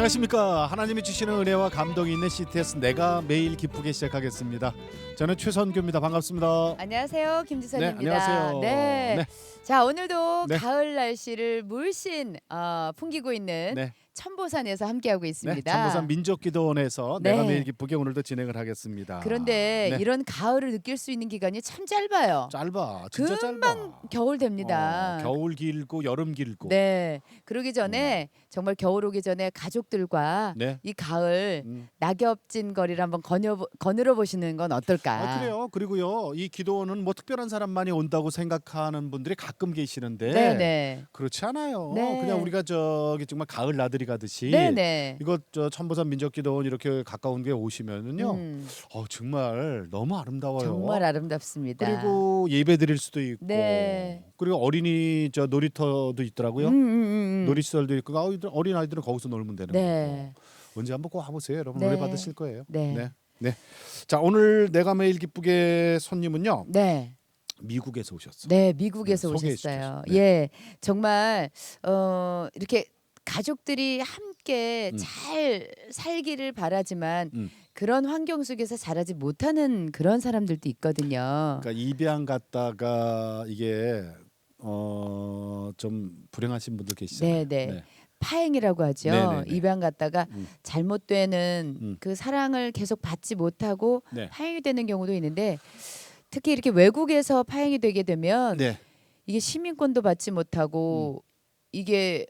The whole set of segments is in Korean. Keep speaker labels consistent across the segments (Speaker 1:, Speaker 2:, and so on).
Speaker 1: 안녕하십니까. 하나님이 주시는 은혜와 감동이 있는 CTS 내가 매일 기쁘게 시작하겠습니다. 저는 최선규입니다. 반갑습니다.
Speaker 2: 안녕하세요,
Speaker 1: 네,
Speaker 2: 김지선입니다.
Speaker 1: 안녕하세요.
Speaker 2: 네.
Speaker 1: 네.
Speaker 2: 자, 오늘도
Speaker 1: 네.
Speaker 2: 가을 날씨를 물씬 풍기고 있는
Speaker 1: 네.
Speaker 2: 천보산에서 함께하고
Speaker 1: 네,
Speaker 2: 있습니다.
Speaker 1: 천보산 민족기도원에서
Speaker 2: 네.
Speaker 1: 내가 매일 기쁘게 오늘도 진행을 하겠습니다.
Speaker 2: 그런데
Speaker 1: 네.
Speaker 2: 이런 가을을 느낄 수 있는 기간이 참 짧아요.
Speaker 1: 짧아, 진짜
Speaker 2: 금방
Speaker 1: 짧아.
Speaker 2: 겨울 됩니다.
Speaker 1: 겨울 길고 여름 길고.
Speaker 2: 네. 그러기 전에 정말 겨울 오기 전에 가족들과
Speaker 1: 네.
Speaker 2: 이 가을
Speaker 1: 음.
Speaker 2: 낙엽진 거리를 한번 거닐어 보시는 건 어떨까?
Speaker 1: 그래요. 그리고요, 이 기도원은 뭐 특별한 사람만이 온다고 생각하는 분들이 가끔 계시는데
Speaker 2: 네네.
Speaker 1: 그렇지 않아요.
Speaker 2: 네.
Speaker 1: 그냥 우리가 저기 정말 가을 나들이 가듯이
Speaker 2: 네네.
Speaker 1: 이거 저 천보산 민족기도원 이렇게 가까운 데 오시면은요,
Speaker 2: 음,
Speaker 1: 정말 너무 아름다워요.
Speaker 2: 정말 아름답습니다.
Speaker 1: 그리고 예배 드릴 수도 있고,
Speaker 2: 네.
Speaker 1: 그리고 어린이 저 놀이터도 있더라고요. 놀이시설도 있고, 어린 아이들은 거기서 놀면 되는
Speaker 2: 네.
Speaker 1: 거고. 언제 한번 꼭 와보세요, 여러분.
Speaker 2: 네.
Speaker 1: 은혜 받으실 거예요.
Speaker 2: 네.
Speaker 1: 네. 네. 자, 오늘 내가 매일 기쁘게 손님은요,
Speaker 2: 네.
Speaker 1: 미국에서 오셨어.
Speaker 2: 네, 미국에서
Speaker 1: 소개해
Speaker 2: 오셨어요.
Speaker 1: 주십시오. 네.
Speaker 2: 예. 정말 이렇게 가족들이 함께
Speaker 1: 음.
Speaker 2: 잘 살기를 바라지만
Speaker 1: 음.
Speaker 2: 그런 환경 속에서 자라지 못하는 그런 사람들도 있거든요.
Speaker 1: 그러니까 입양 갔다가 이게 좀 불행하신 분들 계시잖아요.
Speaker 2: 네. 파행이라고 하죠.
Speaker 1: 네네네.
Speaker 2: 입양 갔다가
Speaker 1: 음.
Speaker 2: 잘못되는
Speaker 1: 음.
Speaker 2: 그 사랑을 계속 받지 못하고
Speaker 1: 네.
Speaker 2: 파행이 되는 경우도 있는데 특히 이렇게 외국에서 파행이 되게 되면
Speaker 1: 네.
Speaker 2: 이게 시민권도 받지 못하고 이게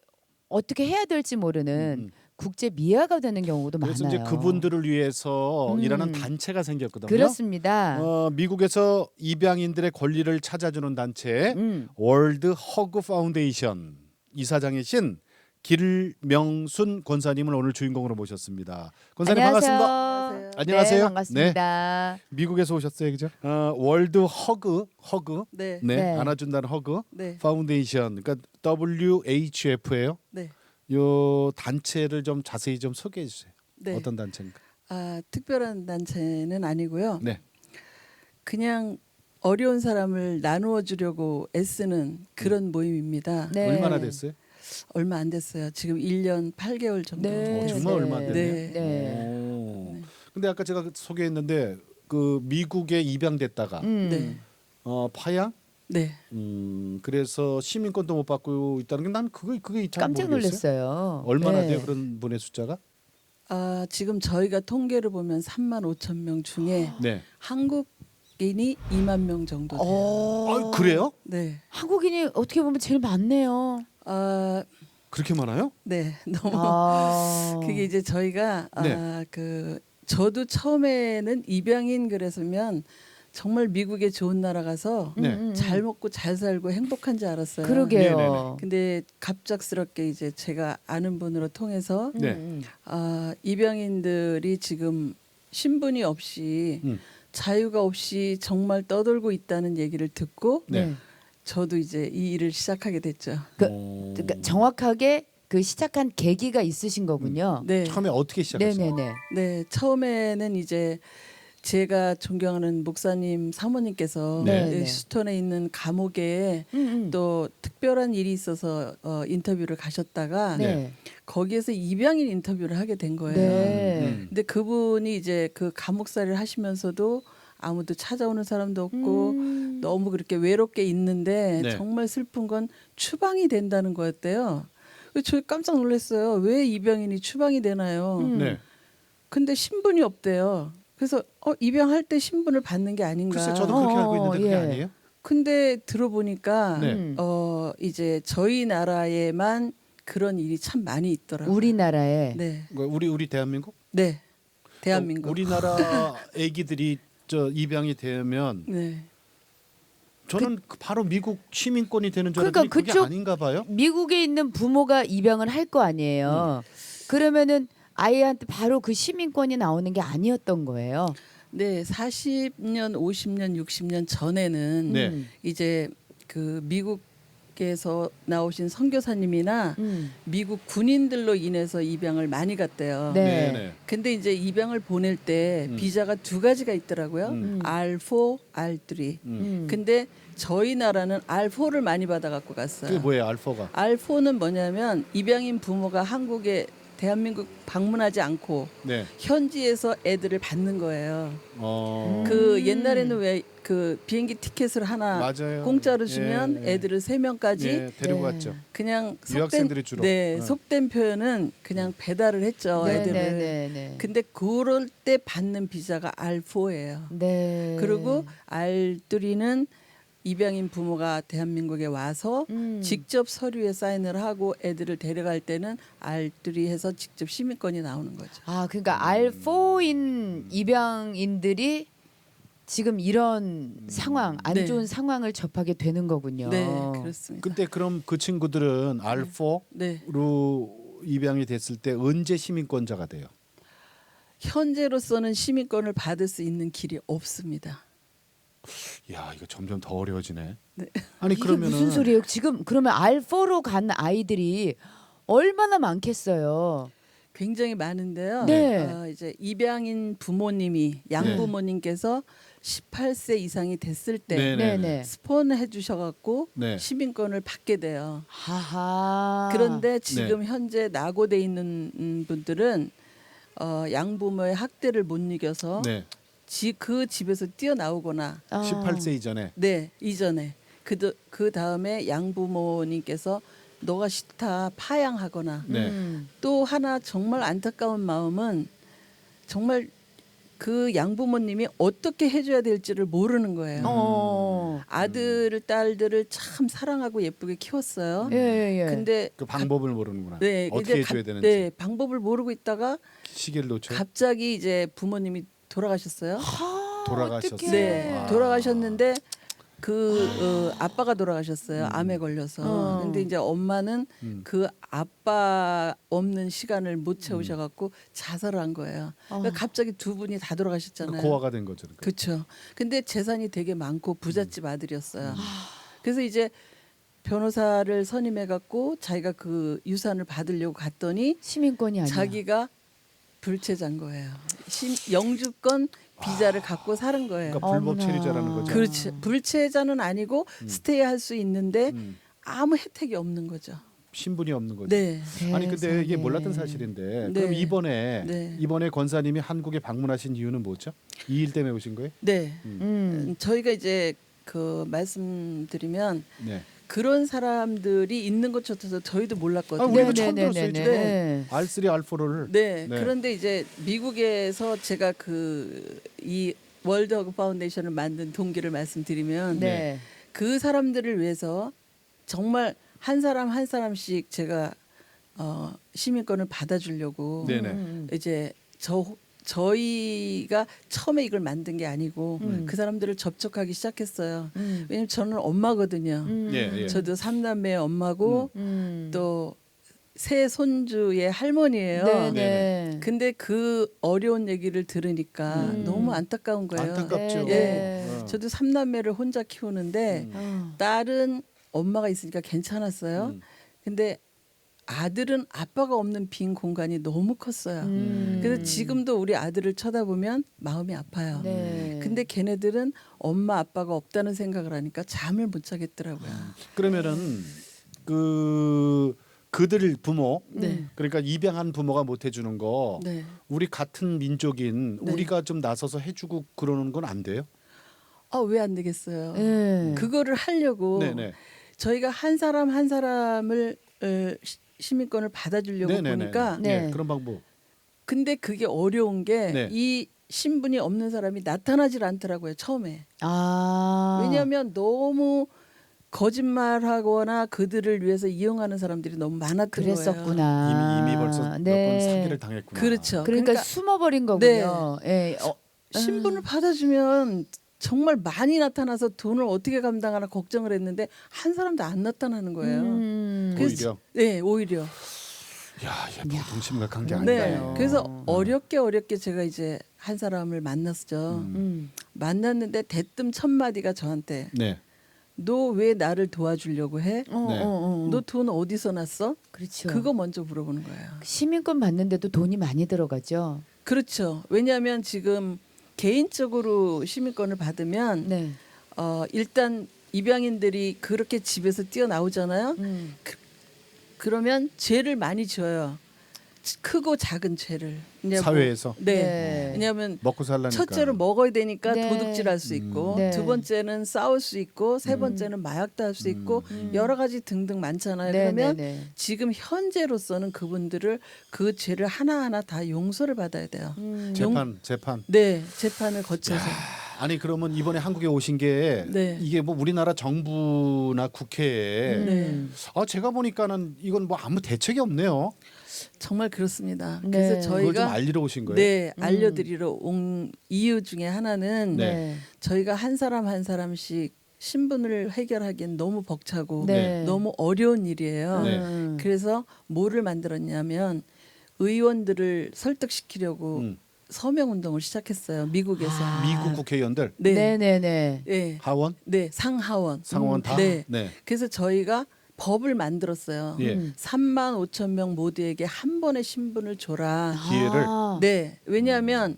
Speaker 2: 어떻게 해야 될지 모르는 국제 미아가 되는 경우도
Speaker 1: 그래서
Speaker 2: 많아요.
Speaker 1: 이제 그분들을 위해서
Speaker 2: 음.
Speaker 1: 일하는 단체가 생겼거든요.
Speaker 2: 그렇습니다.
Speaker 1: 미국에서 입양인들의 권리를 찾아주는 단체 월드 허그 파운데이션 이사장이신 길명순 권사님을 오늘 주인공으로 모셨습니다. 권사님 반갑습니다. 안녕하세요.
Speaker 2: 네, 반갑습니다.
Speaker 1: 미국에서 오셨어요, 그죠? 월드 허그
Speaker 3: 네.
Speaker 2: 네.
Speaker 1: 안아준다는 허그
Speaker 3: 네.
Speaker 1: 파운데이션, 그러니까 WHF예요.
Speaker 3: 네.
Speaker 1: 요 단체를 좀 자세히 좀 소개해 주세요.
Speaker 3: 네.
Speaker 1: 어떤 단체입니까?
Speaker 3: 특별한 단체는 아니고요.
Speaker 1: 네.
Speaker 3: 그냥 어려운 사람을 나누어 주려고 애쓰는 그런 모임입니다.
Speaker 2: 네.
Speaker 1: 얼마나 됐어요?
Speaker 3: 얼마 안 됐어요. 지금 1년 8개월 정도.
Speaker 2: 네.
Speaker 3: 됐어요.
Speaker 1: 정말 얼마 안 됐네요.
Speaker 3: 네.
Speaker 2: 네.
Speaker 3: 네.
Speaker 1: 근데 아까 제가 소개했는데 그 미국에 입양됐다가
Speaker 3: 네.
Speaker 1: 파양
Speaker 3: 네.
Speaker 1: 그래서 시민권도 못 받고 있다는 게 난 그게 잘
Speaker 2: 깜짝
Speaker 1: 모르겠어요.
Speaker 2: 놀랐어요.
Speaker 1: 얼마나
Speaker 2: 네.
Speaker 1: 돼요 그런 분의 숫자가?
Speaker 3: 지금 저희가 통계를 보면 3만 5천 명 중에
Speaker 1: 네.
Speaker 3: 한국인이 2만 명 정도 돼요.
Speaker 1: 그래요?
Speaker 3: 네.
Speaker 2: 한국인이 어떻게 보면 제일 많네요.
Speaker 1: 그렇게 많아요?
Speaker 3: 네. 너무 그게
Speaker 2: 아.
Speaker 3: 이제 저희가
Speaker 1: 네.
Speaker 3: 저도 처음에는 입양인 그랬으면 정말 미국에 좋은 나라 가서
Speaker 1: 네.
Speaker 3: 잘 먹고 잘 살고 행복한 줄 알았어요.
Speaker 2: 그러게요.
Speaker 1: 네네네.
Speaker 3: 근데 갑작스럽게 이제 제가 아는 분으로 통해서
Speaker 1: 네.
Speaker 3: 입양인들이 지금 신분이 없이 자유가 없이 정말 떠돌고 있다는 얘기를 듣고
Speaker 1: 네.
Speaker 3: 저도 이제 이 일을 시작하게 됐죠.
Speaker 2: 그러니까 정확하게 그 시작한 계기가 있으신 거군요.
Speaker 3: 네.
Speaker 1: 처음에 어떻게 시작했어요?
Speaker 2: 네네네.
Speaker 3: 네, 처음에는 이제 제가 존경하는 목사님 사모님께서
Speaker 1: 네.
Speaker 3: 휴스턴에 있는 감옥에 또 특별한 일이 있어서 인터뷰를 가셨다가
Speaker 2: 네.
Speaker 3: 거기에서 입양인 인터뷰를 하게 된 거예요.
Speaker 2: 네.
Speaker 3: 근데 그분이 이제 그 감옥살이를 하시면서도 아무도 찾아오는 사람도 없고 너무 그렇게 외롭게 있는데
Speaker 1: 네.
Speaker 3: 정말 슬픈 건 추방이 된다는 거였대요. 그래서 저 깜짝 놀랐어요. 왜 입양인이 추방이 되나요?
Speaker 1: 네.
Speaker 3: 근데 신분이 없대요. 그래서 입양할 때 신분을 받는 게 아닌가.
Speaker 1: 글쎄 저도 그렇게 알고 있는데 그게
Speaker 2: 예.
Speaker 1: 아니에요?
Speaker 3: 근데 들어보니까
Speaker 1: 네.
Speaker 3: 이제 저희 나라에만 그런 일이 참 많이 있더라고요.
Speaker 2: 우리나라에
Speaker 3: 네,
Speaker 1: 우리 대한민국?
Speaker 3: 네, 대한민국.
Speaker 1: 우리나라 아기들이 저 입양이 되면
Speaker 3: 네,
Speaker 1: 저는 바로 미국 시민권이 되는 줄
Speaker 2: 그러니까
Speaker 1: 알았더니 그게
Speaker 2: 그쪽-
Speaker 1: 아닌가 봐요.
Speaker 2: 미국에 있는 부모가 입양을 할 거 아니에요. 그러면은 아이한테 바로 그 시민권이 나오는 게 아니었던 거예요.
Speaker 3: 네, 40년, 50년, 60년 전에는
Speaker 1: 네.
Speaker 3: 이제 그 미국에서 나오신 선교사님이나
Speaker 2: 음.
Speaker 3: 미국 군인들로 인해서 입양을 많이 갔대요.
Speaker 2: 네.
Speaker 1: 네네.
Speaker 3: 근데 이제 입양을 보낼 때
Speaker 1: 음.
Speaker 3: 비자가 두 가지가 있더라고요.
Speaker 1: 음.
Speaker 3: R4, R3. 근데 저희 나라는 R4를 많이 받아 갖고 갔어요.
Speaker 1: 그게 뭐예요, 알파가?
Speaker 3: R4는 뭐냐면 입양인 부모가 한국에 대한민국 방문하지 않고
Speaker 1: 네.
Speaker 3: 현지에서 애들을 받는 거예요.
Speaker 1: 어.
Speaker 3: 그 옛날에는 왜 그 비행기 티켓을 하나
Speaker 1: 맞아요.
Speaker 3: 공짜로 주면
Speaker 1: 예, 예.
Speaker 3: 애들을 3명까지
Speaker 1: 예, 데리고
Speaker 2: 네.
Speaker 1: 갔죠.
Speaker 3: 그냥
Speaker 1: 유학생들이 주로.
Speaker 3: 네,
Speaker 1: 어.
Speaker 3: 속된 표현은 그냥 배달을 했죠.
Speaker 2: 네,
Speaker 3: 애들을.
Speaker 2: 네, 네, 네.
Speaker 3: 근데 그럴 때 받는 비자가 R4예요.
Speaker 2: 네.
Speaker 3: 그리고 R3는 입양인 부모가 대한민국에 와서 직접 서류에 사인을 하고 애들을 데려갈 때는 R3 해서 직접 시민권이 나오는 거죠.
Speaker 2: 아, 그러니까 R4인 입양인들이 지금 이런 상황, 안
Speaker 3: 네.
Speaker 2: 좋은 상황을 접하게 되는 거군요.
Speaker 3: 네, 그렇습니다.
Speaker 1: 근데 그럼 그 친구들은 R4로
Speaker 3: 네.
Speaker 1: 입양이 됐을 때 언제 시민권자가 돼요?
Speaker 3: 현재로서는 시민권을 받을 수 있는 길이 없습니다.
Speaker 1: 야, 이거 점점 더 어려워지네.
Speaker 3: 네.
Speaker 1: 아니
Speaker 2: 이게
Speaker 1: 그러면은
Speaker 2: 무슨 소리예요? 지금 그러면 R4로 간 아이들이 얼마나 많겠어요?
Speaker 3: 굉장히 많은데요.
Speaker 2: 네.
Speaker 3: 이제 입양인 부모님이 양부모님께서 18세 이상이 됐을 때
Speaker 1: 네,
Speaker 2: 네, 네.
Speaker 3: 스폰해 주셔갖고
Speaker 1: 네.
Speaker 3: 시민권을 받게 돼요.
Speaker 2: 하하.
Speaker 3: 그런데 지금 현재 낙오돼 있는 분들은 양부모의 학대를 못 이겨서
Speaker 1: 네.
Speaker 3: 그 집에서 뛰어나오거나
Speaker 1: 18세 이전에.
Speaker 3: 네 이전에 그 다음에 양부모님께서 너가 싫다 파양하거나
Speaker 1: 네.
Speaker 3: 또 하나 정말 안타까운 마음은 정말 그 양부모님이 어떻게 해줘야 될지를 모르는 거예요. 아들을 딸들을 참 사랑하고 예쁘게 키웠어요.
Speaker 2: 예, 예, 예.
Speaker 3: 근데
Speaker 1: 그 방법을 모르는구나.
Speaker 3: 네,
Speaker 1: 어떻게
Speaker 3: 이제
Speaker 1: 해줘야 되는지.
Speaker 3: 네, 방법을 모르고 있다가
Speaker 1: 시기를 놓쳐.
Speaker 3: 갑자기 이제 부모님이 돌아가셨어요.
Speaker 1: 돌아가셨어요.
Speaker 2: 어떡해.
Speaker 3: 네,
Speaker 1: 아.
Speaker 3: 돌아가셨는데 아빠가 돌아가셨어요. 암에 걸려서.
Speaker 2: 어.
Speaker 3: 근데 이제 엄마는 그 아빠 없는 시간을 못 채우셔갖고 자살을 한 거예요. 그러니까 갑자기 두 분이 다 돌아가셨잖아요.
Speaker 1: 고아가 된 거죠. 그러니까.
Speaker 3: 그렇죠. 근데 재산이 되게 많고 부잣집 아들이었어요. 그래서 이제 변호사를 선임해갖고 자기가 그 유산을 받으려고 갔더니
Speaker 2: 시민권이 아니야.
Speaker 3: 자기가 불체자인 거예요. 영주권 비자를 갖고 사는 거예요.
Speaker 1: 그러니까 불법
Speaker 2: 어머나.
Speaker 1: 체류자라는 거죠.
Speaker 3: 그렇지. 불체자는 아니고 스테이할 수 있는데
Speaker 1: 음.
Speaker 3: 아무 혜택이 없는 거죠.
Speaker 1: 신분이 없는 거죠.
Speaker 3: 네.
Speaker 1: 아니 근데 이게
Speaker 2: 세상에.
Speaker 1: 몰랐던 사실인데
Speaker 3: 네.
Speaker 1: 그럼 이번에
Speaker 3: 네.
Speaker 1: 이번에 권사님이 한국에 방문하신 이유는 뭐죠? 이 일 때문에 오신 거예요?
Speaker 3: 네.
Speaker 2: 음.
Speaker 3: 저희가 이제 그 말씀드리면
Speaker 1: 네.
Speaker 3: 그런 사람들이 있는 것조차도 저희도 몰랐거든요.
Speaker 1: 아, 우리도 처음 들었어요,
Speaker 2: 네.
Speaker 1: 지금.
Speaker 2: 네.
Speaker 1: R3, R4를
Speaker 3: 네.
Speaker 1: 네.
Speaker 3: 그런데 이제 미국에서 제가 이 월드 허그 파운데이션을 만든 동기를 말씀드리면
Speaker 2: 네.
Speaker 3: 그 사람들을 위해서 정말 한 사람 한 사람씩 제가 시민권을 받아주려고
Speaker 1: 네네.
Speaker 3: 이제 저희가 처음에 이걸 만든 게 아니고 그 사람들을 접촉하기 시작했어요. 왜냐면 저는 엄마거든요.
Speaker 1: 예, 예.
Speaker 3: 저도 3남매의 엄마고
Speaker 2: 음.
Speaker 3: 또 세 손주의 할머니예요.
Speaker 2: 네,
Speaker 1: 네네.
Speaker 2: 네.
Speaker 3: 근데 그 어려운 얘기를 들으니까 너무 안타까운 거예요.
Speaker 1: 안타깝죠.
Speaker 2: 네.
Speaker 1: 어.
Speaker 3: 저도 3남매를 혼자 키우는데 딸은 엄마가 있으니까 괜찮았어요. 근데 아들은 아빠가 없는 빈 공간이 너무 컸어요. 그래서 지금도 우리 아들을 쳐다보면 마음이 아파요.
Speaker 2: 네.
Speaker 3: 근데 걔네들은 엄마 아빠가 없다는 생각을 하니까 잠을 못 자겠더라고요.
Speaker 1: 그러면은 그들 부모
Speaker 3: 네.
Speaker 1: 그러니까 입양한 부모가 못 해주는 거
Speaker 3: 네.
Speaker 1: 우리 같은 민족인
Speaker 3: 네.
Speaker 1: 우리가 좀 나서서 해주고 그러는 건 안 돼요?
Speaker 3: 왜 안 되겠어요?
Speaker 2: 네.
Speaker 3: 그거를 하려고
Speaker 1: 네네.
Speaker 3: 저희가 한 사람 한 사람을 시민권을 받아주려고
Speaker 1: 네네네.
Speaker 3: 보니까
Speaker 2: 네.
Speaker 1: 네, 그런 방법.
Speaker 3: 근데 그게 어려운 게
Speaker 1: 네.
Speaker 3: 이 신분이 없는 사람이 나타나질 않더라고요 처음에.
Speaker 2: 아.
Speaker 3: 왜냐하면 너무 거짓말하거나 그들을 위해서 이용하는 사람들이 너무 많았던 거예요.
Speaker 2: 그랬었구나.
Speaker 1: 이미 벌써 몇
Speaker 2: 네.
Speaker 1: 번 사기를 당했구나.
Speaker 3: 그렇죠.
Speaker 2: 그러니까 숨어버린 거군요. 예.
Speaker 3: 신분을 받아주면 정말 많이 나타나서 돈을 어떻게 감당하나 걱정을 했는데 한 사람도 안 나타나는 거예요.
Speaker 1: 오히려.
Speaker 3: 네, 오히려.
Speaker 1: 야, 얘 보통 심각한 게
Speaker 3: 네,
Speaker 1: 아니에요.
Speaker 3: 그래서 어렵게 제가 이제 한 사람을 만났죠. 만났는데 대뜸 첫 마디가 저한테
Speaker 1: 네.
Speaker 3: 너 왜 나를 도와주려고 해?
Speaker 1: 네.
Speaker 3: 너 돈 어디서 났어?
Speaker 2: 그렇죠.
Speaker 3: 그거 먼저 물어보는 거예요.
Speaker 2: 시민권 받는데도 돈이 많이 들어가죠.
Speaker 3: 그렇죠. 왜냐하면 지금 개인적으로 시민권을 받으면
Speaker 2: 네.
Speaker 3: 일단 입양인들이 그렇게 집에서 뛰어나오잖아요. 그러면 죄를 많이 지어요. 크고 작은 죄를 이제
Speaker 1: 사회에서
Speaker 3: 네. 왜냐하면
Speaker 1: 먹고 살라니까.
Speaker 3: 첫째로 먹어야 되니까
Speaker 2: 네.
Speaker 3: 도둑질할 수 있고
Speaker 2: 네.
Speaker 3: 두 번째는 싸울 수 있고 세 번째는 마약도 할 수 있고 여러 가지 등등 많잖아요.
Speaker 2: 네,
Speaker 3: 그러면
Speaker 2: 네, 네.
Speaker 3: 지금 현재로서는 그분들을 그 죄를 하나하나 다 용서를 받아야 돼요.
Speaker 1: 재판.
Speaker 3: 네, 재판을 거쳐서.
Speaker 1: 아니 그러면 이번에 한국에 오신 게
Speaker 3: 네.
Speaker 1: 이게 뭐 우리나라 정부나 국회에
Speaker 3: 네.
Speaker 1: 제가 보니까는 이건 뭐 아무 대책이 없네요.
Speaker 3: 정말 그렇습니다.
Speaker 2: 네.
Speaker 3: 그래서
Speaker 1: 그걸 좀
Speaker 3: 저희가
Speaker 1: 알리러 오신 거예요.
Speaker 3: 네, 알려드리러 온 이유 중에 하나는
Speaker 1: 네.
Speaker 3: 저희가 한 사람 한 사람씩 신분을 해결하기엔 너무 벅차고
Speaker 2: 네.
Speaker 3: 너무 어려운 일이에요.
Speaker 1: 네.
Speaker 3: 그래서 뭐를 만들었냐면 의원들을 설득시키려고 서명 운동을 시작했어요. 미국에서.
Speaker 1: 미국 국회의원들
Speaker 3: 네.
Speaker 2: 네, 네, 네.
Speaker 3: 네.
Speaker 1: 하원,
Speaker 3: 네, 상하원.
Speaker 1: 상원 다.
Speaker 3: 네.
Speaker 1: 네.
Speaker 3: 그래서 저희가 법을 만들었어요.
Speaker 1: 예.
Speaker 3: 3만 5천 명 모두에게 한 번의 신분을 줘라.
Speaker 1: 기회를.
Speaker 2: 아,
Speaker 3: 네. 왜냐하면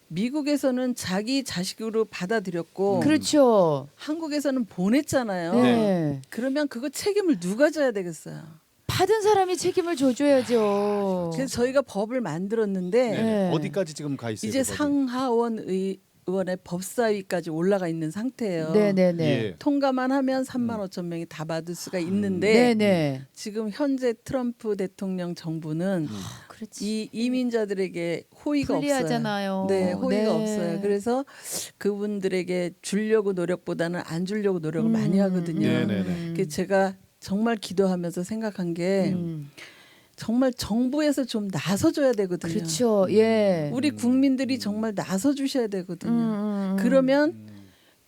Speaker 3: 미국에서는 자기 자식으로 받아들였고
Speaker 2: 그렇죠.
Speaker 3: 한국에서는 보냈잖아요.
Speaker 2: 네.
Speaker 3: 그러면 그거 책임을 누가 져야 되겠어요.
Speaker 2: 받은 사람이 책임을 져줘야죠.
Speaker 3: 그래서 저희가 법을 만들었는데
Speaker 1: 네.
Speaker 2: 네.
Speaker 1: 어디까지 지금 가 있어요?
Speaker 3: 이제
Speaker 1: 그 법이?
Speaker 3: 상하원 의원의 법사위까지 올라가 있는 상태예요.
Speaker 2: 네, 네, 네.
Speaker 1: 예.
Speaker 3: 통과만 하면 3만 5천 명이 다 받을 수가 있는데
Speaker 2: 네, 네.
Speaker 3: 지금 현재 트럼프 대통령 정부는
Speaker 2: 그렇지.
Speaker 3: 이 이민자들에게 호의가 없어요.
Speaker 2: 불리하잖아요.
Speaker 3: 네, 호의가
Speaker 2: 네.
Speaker 3: 없어요. 그래서 그분들에게 주려고 노력보다는 안 주려고 노력을 많이 하거든요.
Speaker 1: 네, 네, 네.
Speaker 3: 그래서 제가 정말 기도하면서 생각한 게 정말 정부에서 좀 나서줘야 되거든요.
Speaker 2: 그렇죠. 예.
Speaker 3: 우리 국민들이 정말 나서주셔야 되거든요. 그러면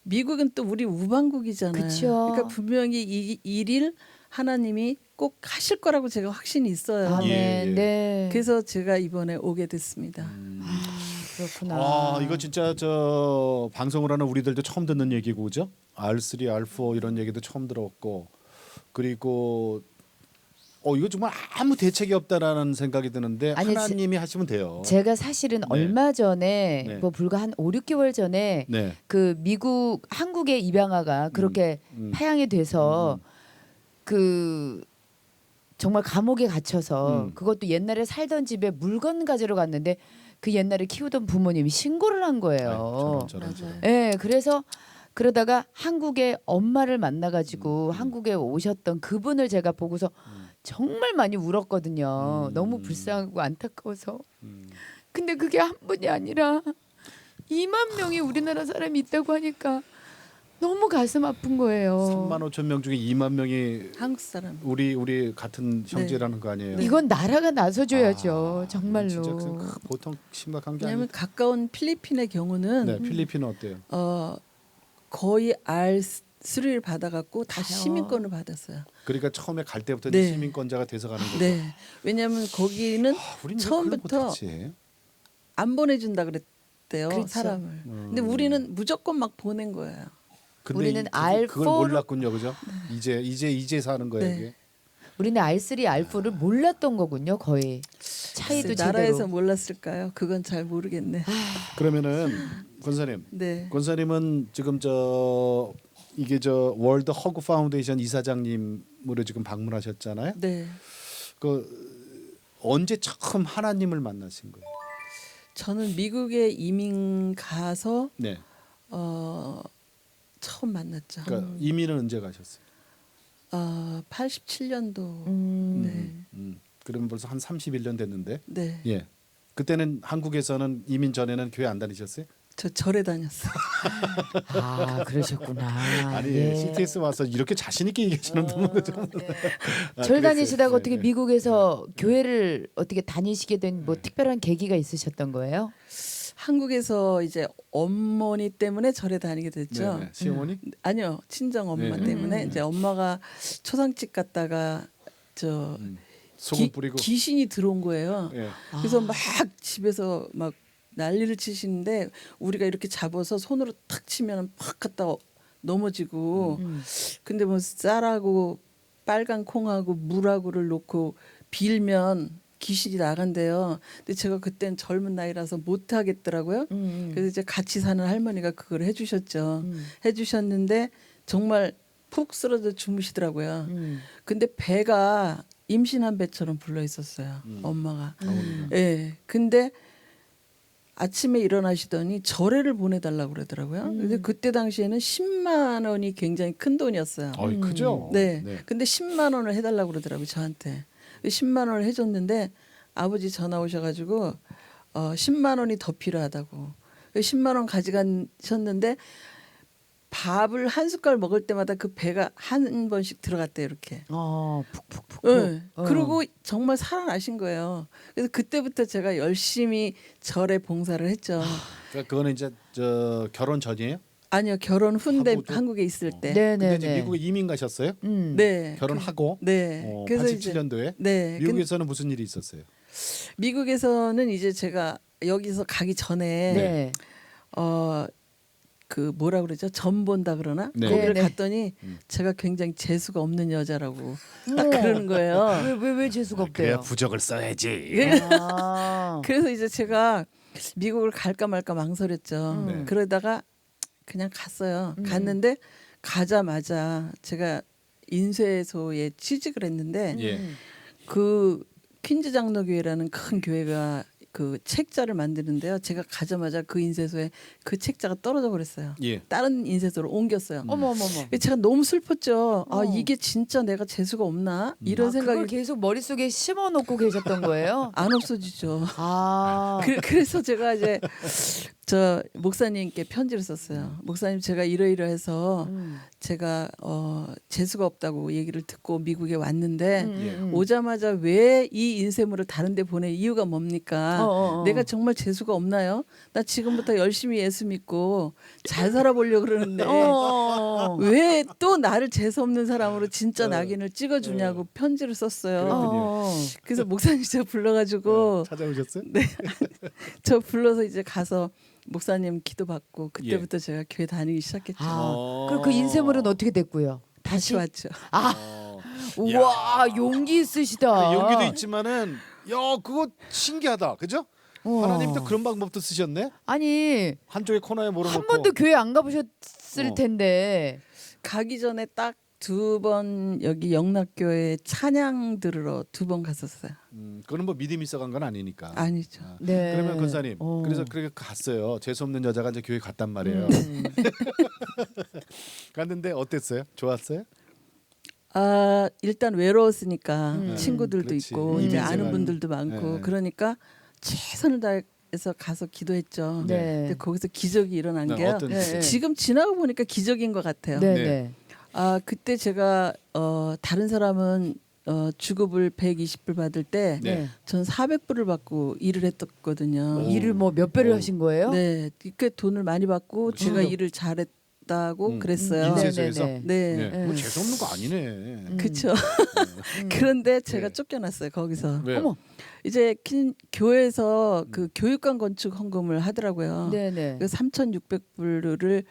Speaker 3: 미국은 또 우리 우방국이잖아요.
Speaker 2: 그쵸.
Speaker 3: 그러니까 분명히 이 일을 하나님이 꼭 하실 거라고 제가 확신이 있어요.
Speaker 2: 아멘.
Speaker 1: 예, 예.
Speaker 2: 네.
Speaker 3: 그래서 제가 이번에 오게 됐습니다.
Speaker 2: 그렇구나.
Speaker 1: 이거 진짜 저 방송을 하는 우리들도 처음 듣는 얘기고 그죠? R3, R4 이런 얘기도 처음 들었고 그리고 이거 정말 아무 대책이 없다라는 생각이 드는데
Speaker 2: 아니,
Speaker 1: 하나님이 하시면 돼요.
Speaker 2: 제가 사실은 얼마 전에
Speaker 1: 네.
Speaker 2: 뭐 불과 한 5, 6개월 전에
Speaker 1: 네.
Speaker 2: 그 미국 한국의 입양아가 그렇게 파양이 돼서 그 정말 감옥에 갇혀서 그것도 옛날에 살던 집에 물건 가지러 갔는데 그 옛날에 키우던 부모님이 신고를 한 거예요.
Speaker 1: 저런.
Speaker 2: 네, 그래서 그러다가 한국의 엄마를 만나가지고 한국에 오셨던 그분을 제가 보고서 정말 많이 울었거든요. 너무 불쌍하고 안타까워서. 근데 그게 한 분이 아니라 2만 명이 우리나라 사람이 있다고 하니까 너무 가슴 아픈 거예요.
Speaker 1: 3만 5천 명 중에 2만 명이
Speaker 3: 한국 사람.
Speaker 1: 우리 같은 형제라는 거 아니에요?
Speaker 2: 이건 나라가 나서줘야죠. 정말로.
Speaker 1: 진짜 보통 심각한 게
Speaker 3: 왜냐하면
Speaker 1: 아니에요.
Speaker 3: 가까운 필리핀의 경우는
Speaker 1: 네, 필리핀은 어때요?
Speaker 3: 거의 R3를 받아갖고 다
Speaker 2: 가요.
Speaker 3: 시민권을 받았어요.
Speaker 1: 그러니까 처음에 갈 때부터
Speaker 3: 네.
Speaker 1: 시민권자가 돼서 가는 거죠.
Speaker 3: 네. 왜냐하면 거기는
Speaker 1: 우리는
Speaker 3: 처음부터 안 보내준다 그랬대요.
Speaker 2: 그렇죠.
Speaker 3: 사람을. 근데 우리는 무조건 막 보낸 거예요.
Speaker 1: 근데
Speaker 2: 우리는
Speaker 1: 그걸
Speaker 2: R4
Speaker 1: 몰랐군요, 그죠? 이제 사는 거예요,
Speaker 3: 네.
Speaker 1: 이게.
Speaker 2: 우리는 R3, R4를 몰랐던 거군요. 거의 차이도
Speaker 3: 글쎄, 나라에서
Speaker 2: 제대로.
Speaker 3: 몰랐을까요? 그건 잘 모르겠네.
Speaker 1: 그러면은 권사님,
Speaker 3: 네.
Speaker 1: 권사님은 지금 이게 월드 허그 파운데이션 이사장님으로 지금 방문하셨잖아요.
Speaker 3: 네.
Speaker 1: 언제 처음 하나님을 만나신 거예요?
Speaker 3: 저는 미국에 이민 가서
Speaker 1: 네.
Speaker 3: 처음 만났죠.
Speaker 1: 그러니까 이민은 언제 가셨어요?
Speaker 3: 87년도. 네.
Speaker 1: 그러면 벌써 한 31년 됐는데.
Speaker 3: 네.
Speaker 1: 예. 그때는 한국에서는 이민 전에는 교회 안 다니셨어요?
Speaker 3: 저 절에 다녔어요.
Speaker 2: 아, 그러셨구나.
Speaker 1: 아니
Speaker 2: 예.
Speaker 1: CTS 와서 이렇게 자신 있게 얘기하시는 분은 좀.
Speaker 2: 절 다니시다가
Speaker 1: 네,
Speaker 2: 어떻게
Speaker 1: 네.
Speaker 2: 미국에서 교회를 어떻게 다니시게 된 뭐 특별한 계기가 있으셨던 거예요?
Speaker 3: 한국에서 이제 어머니 때문에 절에 다니게 됐죠.
Speaker 1: 네, 시어머니?
Speaker 3: 아니요, 친정 엄마
Speaker 1: 네.
Speaker 3: 때문에 이제 엄마가 초상집 갔다가
Speaker 1: 소금 뿌리고.
Speaker 3: 귀신이 들어온 거예요.
Speaker 1: 예.
Speaker 3: 그래서 막 집에서 막 난리를 치시는데 우리가 이렇게 잡아서 손으로 탁 치면 팍 갔다 넘어지고 근데 뭐 쌀하고 빨간 콩하고 물하고를 놓고 빌면 귀신이 나간대요. 근데 제가 그땐 젊은 나이라서 못 하겠더라고요. 그래서 이제 같이 사는 할머니가 그걸 해주셨죠. 해주셨는데 정말 푹 쓰러져 주무시더라고요. 근데 배가 임신한 배처럼 불러 있었어요. 엄마가.
Speaker 1: 어머니가.
Speaker 3: 예. 근데 아침에 일어나시더니 절에를 보내달라고 그러더라고요. 근데 그때 당시에는 10만 원이 굉장히 큰 돈이었어요.
Speaker 1: 어이 크죠.
Speaker 3: 네. 근데 10만 원을 해달라고 그러더라고요, 저한테. 10만 원을 해줬는데 아버지 전화 오셔가지고 10만 원이 더 필요하다고. 10만 원 가져가셨는데 밥을 한 숟갈 먹을 때마다 그 배가 한 번씩 들어갔대요, 이렇게.
Speaker 2: 푹푹푹.
Speaker 3: 네. 그리고 정말 살아나신 거예요. 그래서 그때부터 제가 열심히 절에 봉사를 했죠.
Speaker 1: 그러니까 그거는 이제 저 결혼 전이에요?
Speaker 3: 아니요, 결혼 후인데
Speaker 1: 하고도?
Speaker 3: 한국에 있을 때.
Speaker 1: 근데 이제
Speaker 2: 네네네.
Speaker 1: 미국에 이민 가셨어요?
Speaker 3: 네.
Speaker 1: 결혼하고.
Speaker 3: 네. 그래서 이제
Speaker 1: 87년도에.
Speaker 3: 네.
Speaker 1: 미국에서는 무슨 일이 있었어요?
Speaker 3: 미국에서는 이제 제가 여기서 가기 전에
Speaker 2: 네.
Speaker 3: 그 뭐라 그러죠? 점 본다 그러나?
Speaker 1: 네.
Speaker 3: 거기를
Speaker 2: 네, 네.
Speaker 3: 갔더니 제가 굉장히 재수가 없는 여자라고 딱 그러는 거예요.
Speaker 2: 왜 재수가
Speaker 1: 그래야
Speaker 2: 없대요?
Speaker 1: 부적을 써야지.
Speaker 3: 그래서 이제 제가 미국을 갈까 말까 망설였죠.
Speaker 1: 네.
Speaker 3: 그러다가 그냥 갔어요. 갔는데 가자마자 제가 인쇄소에 취직을 했는데
Speaker 1: 예.
Speaker 3: 그 퀸즈 장로교회라는 큰 교회가 그 책자를 만드는데요. 제가 가자마자 그 인쇄소에 그 책자가 떨어져 버렸어요.
Speaker 1: 예.
Speaker 3: 다른 인쇄소로 옮겼어요.
Speaker 2: 어머머머.
Speaker 3: 제가 너무 슬펐죠. 아,
Speaker 2: 어.
Speaker 3: 이게 진짜 내가 재수가 없나? 이런
Speaker 2: 그걸
Speaker 3: 생각이
Speaker 2: 계속 머릿속에 심어놓고 계셨던 거예요?
Speaker 3: 안 없어지죠.
Speaker 2: 아.
Speaker 3: 그래서 제가 이제 저 목사님께 편지를 썼어요. 목사님, 제가 이러이러해서 제가 재수가 없다고 얘기를 듣고 미국에 왔는데 오자마자 왜 이 인쇄물을 다른 데 보낼 이유가 뭡니까? 내가 정말 재수가 없나요? 나 지금부터 열심히 예수 믿고 잘 살아보려고 그러는데 왜 또 나를 재수 없는 사람으로 진짜 낙인을 찍어주냐고 편지를 썼어요.
Speaker 1: 그렇군요.
Speaker 3: 그래서 목사님 제가 불러가지고
Speaker 1: 찾아오셨어요?
Speaker 3: 네. 저 불러서 이제 가서 목사님 기도받고 그때부터 제가 교회 다니기 시작했죠.
Speaker 2: 그럼 그 인쇄물은 어떻게 됐고요?
Speaker 3: 다시 왔죠.
Speaker 2: 우와, 용기 있으시다.
Speaker 1: 용기도 있지만은 야 그거 신기하다, 그죠? 하나님도 그런 방법도 쓰셨네.
Speaker 2: 아니
Speaker 1: 한쪽에 코너에 몰아놓고.
Speaker 2: 한 번도 교회 안 가보셨을
Speaker 1: 어.
Speaker 2: 텐데.
Speaker 3: 가기 전에 딱 2번 여기 영락교회 찬양 들으러 2번 갔었어요.
Speaker 1: 그거는 뭐 믿음이 있어간 건 아니니까.
Speaker 3: 아니죠.
Speaker 2: 네.
Speaker 1: 그러면 권사님,
Speaker 2: 어.
Speaker 1: 그래서 그렇게 갔어요. 재수 없는 여자가 이제 교회 갔단 말이에요. 갔는데 어땠어요? 좋았어요?
Speaker 3: 아, 일단 외로웠으니까 친구들도
Speaker 1: 그렇지.
Speaker 3: 있고 이제
Speaker 1: 이민생활.
Speaker 3: 아는 분들도 많고
Speaker 1: 네.
Speaker 3: 그러니까 최선을 다해서 가서 기도했죠.
Speaker 2: 네.
Speaker 3: 근데 거기서 기적이 일어난 게요.
Speaker 1: 어떤
Speaker 2: 네.
Speaker 1: 일이요?
Speaker 3: 지금 지나고 보니까 기적인 것 같아요.
Speaker 2: 네,
Speaker 1: 네.
Speaker 2: 네.
Speaker 3: 아, 그때 제가 다른 사람은 주급을 120불 받을 때
Speaker 1: 네.
Speaker 3: 전 400불을 받고 일을 했었거든요.
Speaker 1: 오.
Speaker 2: 일을 뭐 몇 배를
Speaker 1: 오.
Speaker 2: 하신 거예요?
Speaker 3: 네, 꽤 돈을 많이 받고 제가 일을 잘했다고 그랬어요.
Speaker 1: 인쇄소에서?
Speaker 2: 네,
Speaker 1: 네.
Speaker 3: 네,
Speaker 1: 뭐 재수 없는 거 아니네.
Speaker 3: 그렇죠. 그런데 제가
Speaker 1: 네.
Speaker 3: 쫓겨났어요 거기서.
Speaker 1: 왜요?
Speaker 2: 어머.
Speaker 3: 이제 교회에서 그 교육관 건축 헌금을 하더라고요.
Speaker 2: 네, 네.
Speaker 3: 그 3,600불을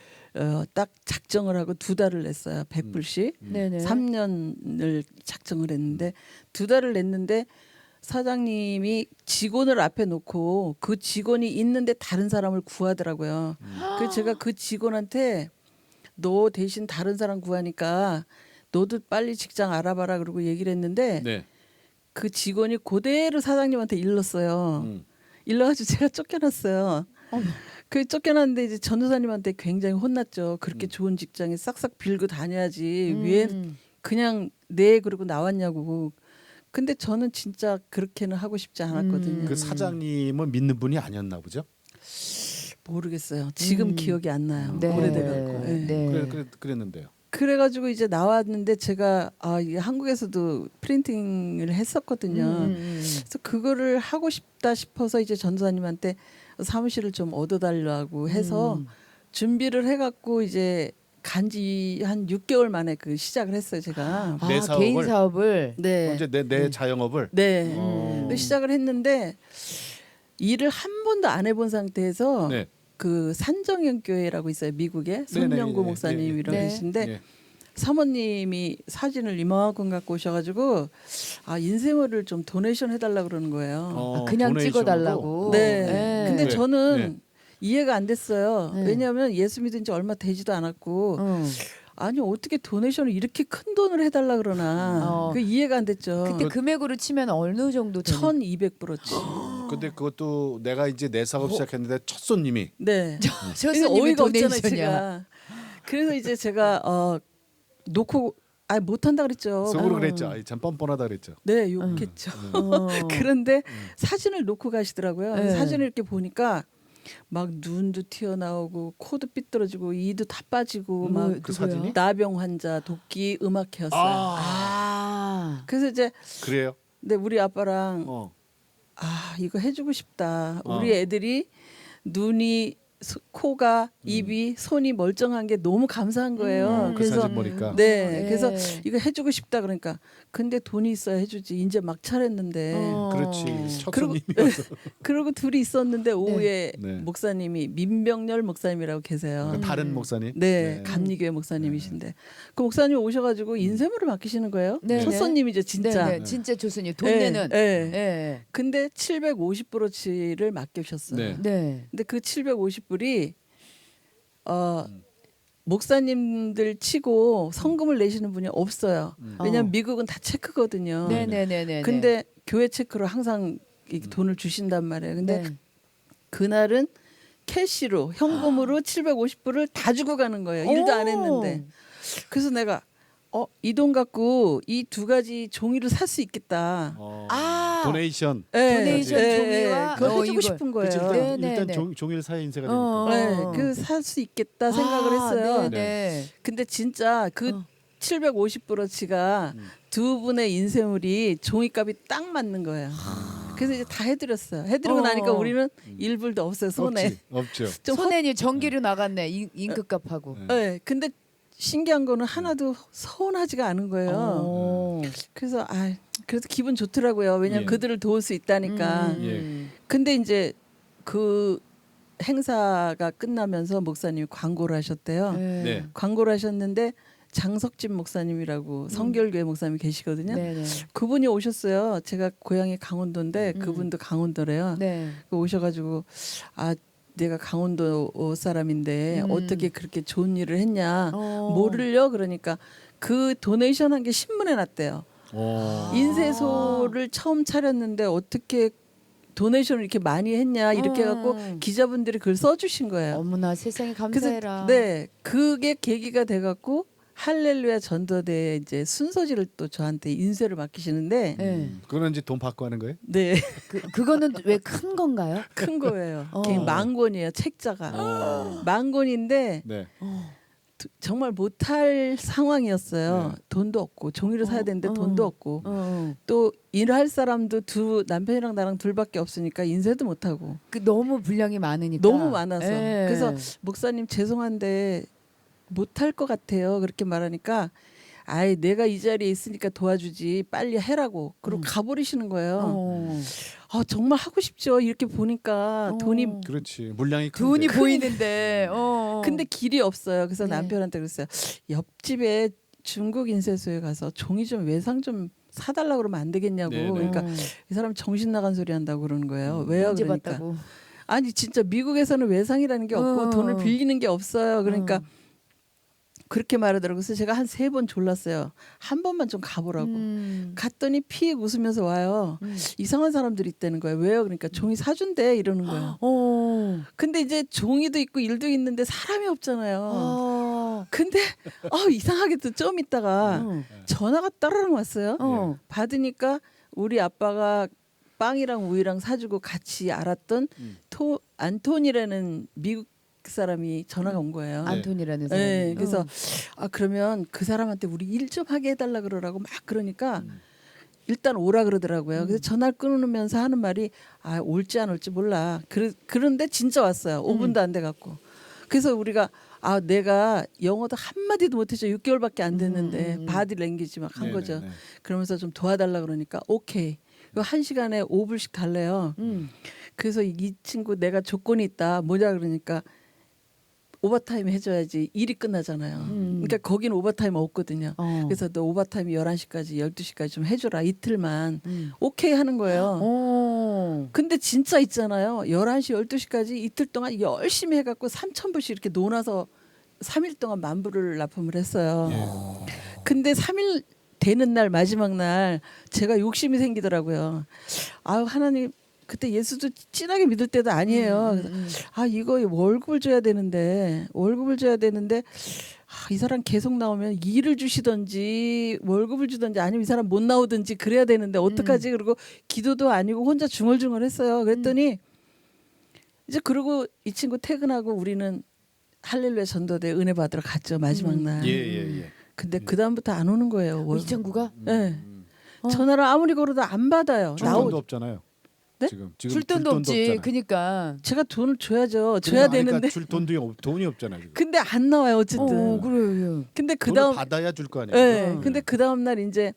Speaker 3: 딱 작정을 하고 2달을 냈어요. 100불씩.
Speaker 2: 네, 네.
Speaker 3: 3년을 작정을 했는데 2달을 냈는데 사장님이 직원을 앞에 놓고 그 직원이 있는데 다른 사람을 구하더라고요. 그래서 제가 그 직원한테 너 대신 다른 사람 구하니까 너도 빨리 직장 알아봐라 그러고 얘기를 했는데
Speaker 1: 네.
Speaker 3: 그 직원이 그대로 사장님한테 일렀어요.
Speaker 1: 음.
Speaker 3: 일러가지고 제가 쫓겨났어요. 그 쫓겨났는데 이제 전도사님한테 굉장히 혼났죠. 그렇게 좋은 직장에 싹싹 빌고 다녀야지 왜 그냥 네 그러고 나왔냐고. 근데 저는 진짜 그렇게는 하고 싶지 않았거든요.
Speaker 1: 그 사장님은 믿는 분이 아니었나 보죠.
Speaker 3: 모르겠어요. 지금 기억이 안 나요.
Speaker 2: 네.
Speaker 3: 오래돼갖고. 예.
Speaker 2: 네.
Speaker 1: 그랬는데요.
Speaker 3: 그래가지고 이제 나왔는데 제가 이게 한국에서도 프린팅을 했었거든요. 그래서 그거를 하고 싶다 싶어서 이제 전도사님한테 사무실을 좀 얻어달라고 해서 준비를 해갖고 이제 간지 한 6개월 만에 그 시작을 했어요 제가.
Speaker 1: 내 사업을?
Speaker 2: 개인 사업을.
Speaker 3: 네.
Speaker 1: 이제 내 자영업을.
Speaker 3: 네.
Speaker 1: 어.
Speaker 3: 시작을 했는데 일을 한 번도 안 해본 상태에서
Speaker 1: 네.
Speaker 3: 그 산정형 교회라고 있어요 미국에 손영구
Speaker 1: 네,
Speaker 3: 목사님이라고
Speaker 2: 네.
Speaker 3: 계신데
Speaker 1: 네.
Speaker 3: 사모님이 사진을 이만큼 갖고 오셔가지고 인쇄물을 좀 도네이션 해달라 그러는 거예요.
Speaker 2: 그냥
Speaker 1: 도네이션으로?
Speaker 2: 찍어달라고.
Speaker 3: 네.
Speaker 2: 네.
Speaker 3: 근데
Speaker 1: 네.
Speaker 3: 저는
Speaker 1: 네.
Speaker 3: 이해가 안 됐어요.
Speaker 2: 네.
Speaker 3: 왜냐하면 예수 믿은 지 얼마 되지도 않았고 아니 어떻게 도네이션을 이렇게 큰 돈을 해달라 그러나 그 이해가 안 됐죠.
Speaker 2: 그때 금액으로 치면 어느 정도 되는?
Speaker 3: 1,200불어치.
Speaker 1: 근데 그것도 내가 이제 내 사업 시작했는데 첫 손님이
Speaker 3: 네.
Speaker 2: 저
Speaker 3: 그래서
Speaker 2: 손님이
Speaker 3: 어이가 없잖아요,
Speaker 2: 도네이션이야.
Speaker 3: 제가. 그래서 이제 제가 놓고 못한다 그랬죠.
Speaker 1: 속으로 그랬죠. 아이, 참 뻔뻔하다 그랬죠.
Speaker 3: 네, 욕했죠.
Speaker 2: 어.
Speaker 3: 그런데 사진을 놓고 가시더라고요.
Speaker 2: 네.
Speaker 3: 사진을 이렇게 보니까 막 눈도 튀어나오고 코도 삐뚤어지고 이도 다 빠지고 막
Speaker 1: 그 사진이?
Speaker 3: 나병 환자 도끼 음악회였어요.
Speaker 2: 아.
Speaker 3: 그래서 이제
Speaker 1: 그래요?
Speaker 3: 근데 우리 아빠랑
Speaker 1: 어.
Speaker 3: 이거 해주고 싶다.
Speaker 1: 어.
Speaker 3: 우리 애들이 눈이 코가 입이 손이 멀쩡한 게 너무 감사한 거예요.
Speaker 1: 그
Speaker 3: 그래서
Speaker 1: 사진 보니까.
Speaker 3: 네,
Speaker 2: 네.
Speaker 3: 그래서 이거 해주고 싶다 그러니까 근데 돈이 있어야 해주지. 이제 막 차렸는데
Speaker 1: 그렇지. 첫
Speaker 3: 그리고-
Speaker 1: 손님이어서.
Speaker 3: 그러고 둘이 있었는데 오후에
Speaker 1: 네.
Speaker 3: 목사님이 민병렬 목사님이라고 계세요.
Speaker 1: 그 다른 목사님.
Speaker 3: 네, 감리교회 목사님이신데 그 목사님 오셔가지고 인쇄물을 맡기시는 거예요.
Speaker 2: 네,
Speaker 3: 첫
Speaker 2: 네.
Speaker 3: 손님이죠, 진짜.
Speaker 2: 네, 네. 진짜 조선이 돈
Speaker 3: 네,
Speaker 2: 내는.
Speaker 3: 네.
Speaker 2: 네.
Speaker 3: 근데 750브로치를 맡겨주셨어요.
Speaker 1: 네.
Speaker 2: 네.
Speaker 3: 근데 그 750불이 목사님들 치고 성금을 내시는 분이 없어요. 왜냐하면 미국은 다 체크거든요.
Speaker 2: 네네네네.
Speaker 3: 근데 교회 체크로 항상 이 돈을 주신단 말이에요. 근데
Speaker 2: 네.
Speaker 3: 그날은 캐시로 현금으로 750불을 다 주고 가는 거예요. 일도 안 했는데. 그래서 내가 이 돈 갖고 이 두 가지 종이를 살 수 있겠다.
Speaker 1: 도네이션.
Speaker 2: 도네이션 종이와
Speaker 3: 그거 해주고
Speaker 2: 이걸.
Speaker 3: 싶은 거예요.
Speaker 1: 그치, 일단,
Speaker 2: 네,
Speaker 1: 일단
Speaker 2: 네.
Speaker 1: 종일 사회 인쇄가 되니까.
Speaker 3: 네, 그 살 수 있겠다 생각을 했어요.
Speaker 2: 네.
Speaker 3: 근데 진짜 그 750브로치가 두 분의 인쇄물이 종이값이 딱 맞는 거예요. 그래서 이제 다 해드렸어요. 해드리고 나니까 우리는 1불도 없어요, 손에.
Speaker 1: 없죠.
Speaker 3: 좀
Speaker 2: 손에 전기료 나갔네. 임금값하고.
Speaker 3: 네, 근데 신기한 거는 하나도 서운하지가 않은 거예요.
Speaker 2: 어.
Speaker 3: 그래서 그래도 기분 좋더라고요. 왜냐면
Speaker 1: 예.
Speaker 3: 그들을 도울 수 있다니까.
Speaker 1: 예.
Speaker 3: 근데 이제 그 행사가 끝나면서 목사님이 광고를 하셨대요.
Speaker 1: 네.
Speaker 3: 광고를 하셨는데 장석진 목사님이라고 성결교회 목사님이 계시거든요.
Speaker 2: 네네.
Speaker 3: 그분이 오셨어요. 제가 고향이 강원도인데 그분도 강원도래요.
Speaker 2: 네.
Speaker 3: 오셔가지고 내가 강원도 사람인데 어떻게 그렇게 좋은 일을 했냐 뭐를요? 그러니까 그 도네이션 한 게 신문에 났대요. 인쇄소를 처음 차렸는데 어떻게 도네이션을 이렇게 많이 했냐 이렇게 해갖고 기자분들이 글 써주신 거예요.
Speaker 2: 어머나 세상에 감사해라.
Speaker 3: 네, 그게 계기가 돼갖고 할렐루야 전도대에 이제 순서지를 또 저한테 인쇄를 맡기시는데
Speaker 2: 네.
Speaker 1: 그거는 이제 돈 받고 하는 거예요?
Speaker 3: 네,
Speaker 2: 그거는 왜 큰 건가요?
Speaker 3: 큰 거예요.
Speaker 2: 어.
Speaker 3: 그게 만권이에요, 책자가. 만권인데
Speaker 1: 네.
Speaker 3: 정말 못할 상황이었어요.
Speaker 1: 네.
Speaker 3: 돈도 없고 종이를 사야 되는데 돈도 없고
Speaker 2: 어.
Speaker 3: 또 일할 사람도 남편이랑 나랑 둘밖에 없으니까 인쇄도 못하고
Speaker 2: 너무 분량이 많으니까.
Speaker 3: 너무 많아서
Speaker 2: 예.
Speaker 3: 그래서 목사님 죄송한데 못할 것 같아요. 그렇게 말하니까 내가 이 자리에 있으니까 도와주지 빨리 해라고 그러고 가버리시는 거예요. 정말 하고 싶죠. 이렇게 보니까 돈이
Speaker 1: 그렇지. 물량이 큰데.
Speaker 2: 돈이 보이는데.
Speaker 3: 근데 길이 없어요. 그래서
Speaker 2: 네.
Speaker 3: 남편한테 그랬어요. 옆집에 중국 인쇄소에 가서 종이 좀 외상 좀 사달라고 그러면 안 되겠냐고.
Speaker 1: 네네.
Speaker 3: 그러니까 이 사람 정신 나간 소리 한다고 그러는 거예요. 왜요?
Speaker 2: 언제
Speaker 3: 그러니까
Speaker 2: 봤다고.
Speaker 3: 아니 진짜 미국에서는 외상이라는 게 없고 돈을 빌리는 게 없어요. 그러니까 그렇게 말하더라고요. 그래서 제가 한 3번 졸랐어요. 한 번만 좀 가보라고. 갔더니 피익 웃으면서 와요. 이상한 사람들이 있다는 거예요. 왜요? 그러니까 종이 사준대 이러는 거예요. 근데 이제 종이도 있고 일도 있는데 사람이 없잖아요. 근데 이상하게도 좀 있다가 전화가 따르릉 왔어요. 받으니까 우리 아빠가 빵이랑 우유랑 사주고 같이 알았던 안톤이라는 미국 사람이 전화가 온 거예요.
Speaker 2: 안톤이라는 사람.
Speaker 3: 네, 그래서 그러면 그 사람한테 우리 일 좀 하게 해달라 그러라고 막 그러니까 일단 오라 그러더라고요. 그래서 전화를 끊으면서 하는 말이 올지 안 올지 몰라. 그런데 진짜 왔어요. 5분도 안 돼 갖고. 그래서 우리가 내가 영어도 한 마디도 못했죠. 6개월밖에 안 됐는데 바디 랭귀지 막 한 거죠. 그러면서 좀 도와달라 그러니까 오케이. 1시간에 5불씩 달래요. 그래서 이 친구 내가 조건이 있다. 뭐냐 그러니까 오버타임 해줘야지 일이 끝나잖아요. 그러니까 거기는 오버타임 없거든요. 그래서 너 오버타임 11시까지 12시까지 좀 해줘라. 이틀만. 오케이 하는 거예요. 근데 진짜 있잖아요. 11시 12시까지 이틀 동안 열심히 해갖고 3,000불씩 이렇게 놓아서 3일 동안 만불을 납품을 했어요.
Speaker 1: 예.
Speaker 3: 근데 3일 되는 날 마지막 날 제가 욕심이 생기더라고요. 아유 하나님 그때 예수도 진하게 믿을 때도 아니에요. 그래서 아 이거 월급을 줘야 되는데 이 사람 계속 나오면 일을 주시든지 월급을 주든지 아니면 이 사람 못 나오든지 그래야 되는데 어떡하지? 그리고 기도도 아니고 혼자 중얼중얼했어요. 그랬더니 이제 그러고 이 친구 퇴근하고 우리는 할렐루야 전도대 은혜 받으러 갔죠 마지막 날.
Speaker 1: 예.
Speaker 3: 근데 그 다음부터 안 오는 거예요.
Speaker 2: 이 친구가
Speaker 3: 네. 전화를 아무리 걸어도 안 받아요.
Speaker 1: 줄 돈도 없잖아요.
Speaker 3: 네?
Speaker 1: 지금
Speaker 2: 줄 돈도 없지.
Speaker 1: 없잖아요.
Speaker 2: 그니까.
Speaker 3: 제가 돈을 줘야죠. 줘야
Speaker 1: 그러니까
Speaker 3: 되는데.
Speaker 1: 줄 돈이 없잖아요. 지금.
Speaker 3: 근데 안 나와요 어쨌든.
Speaker 2: 그래요.
Speaker 3: 근데 그
Speaker 1: 돈을
Speaker 3: 다음
Speaker 1: 받아야 줄 거 아니에요.
Speaker 3: 네. 근데 그 다음 날 이제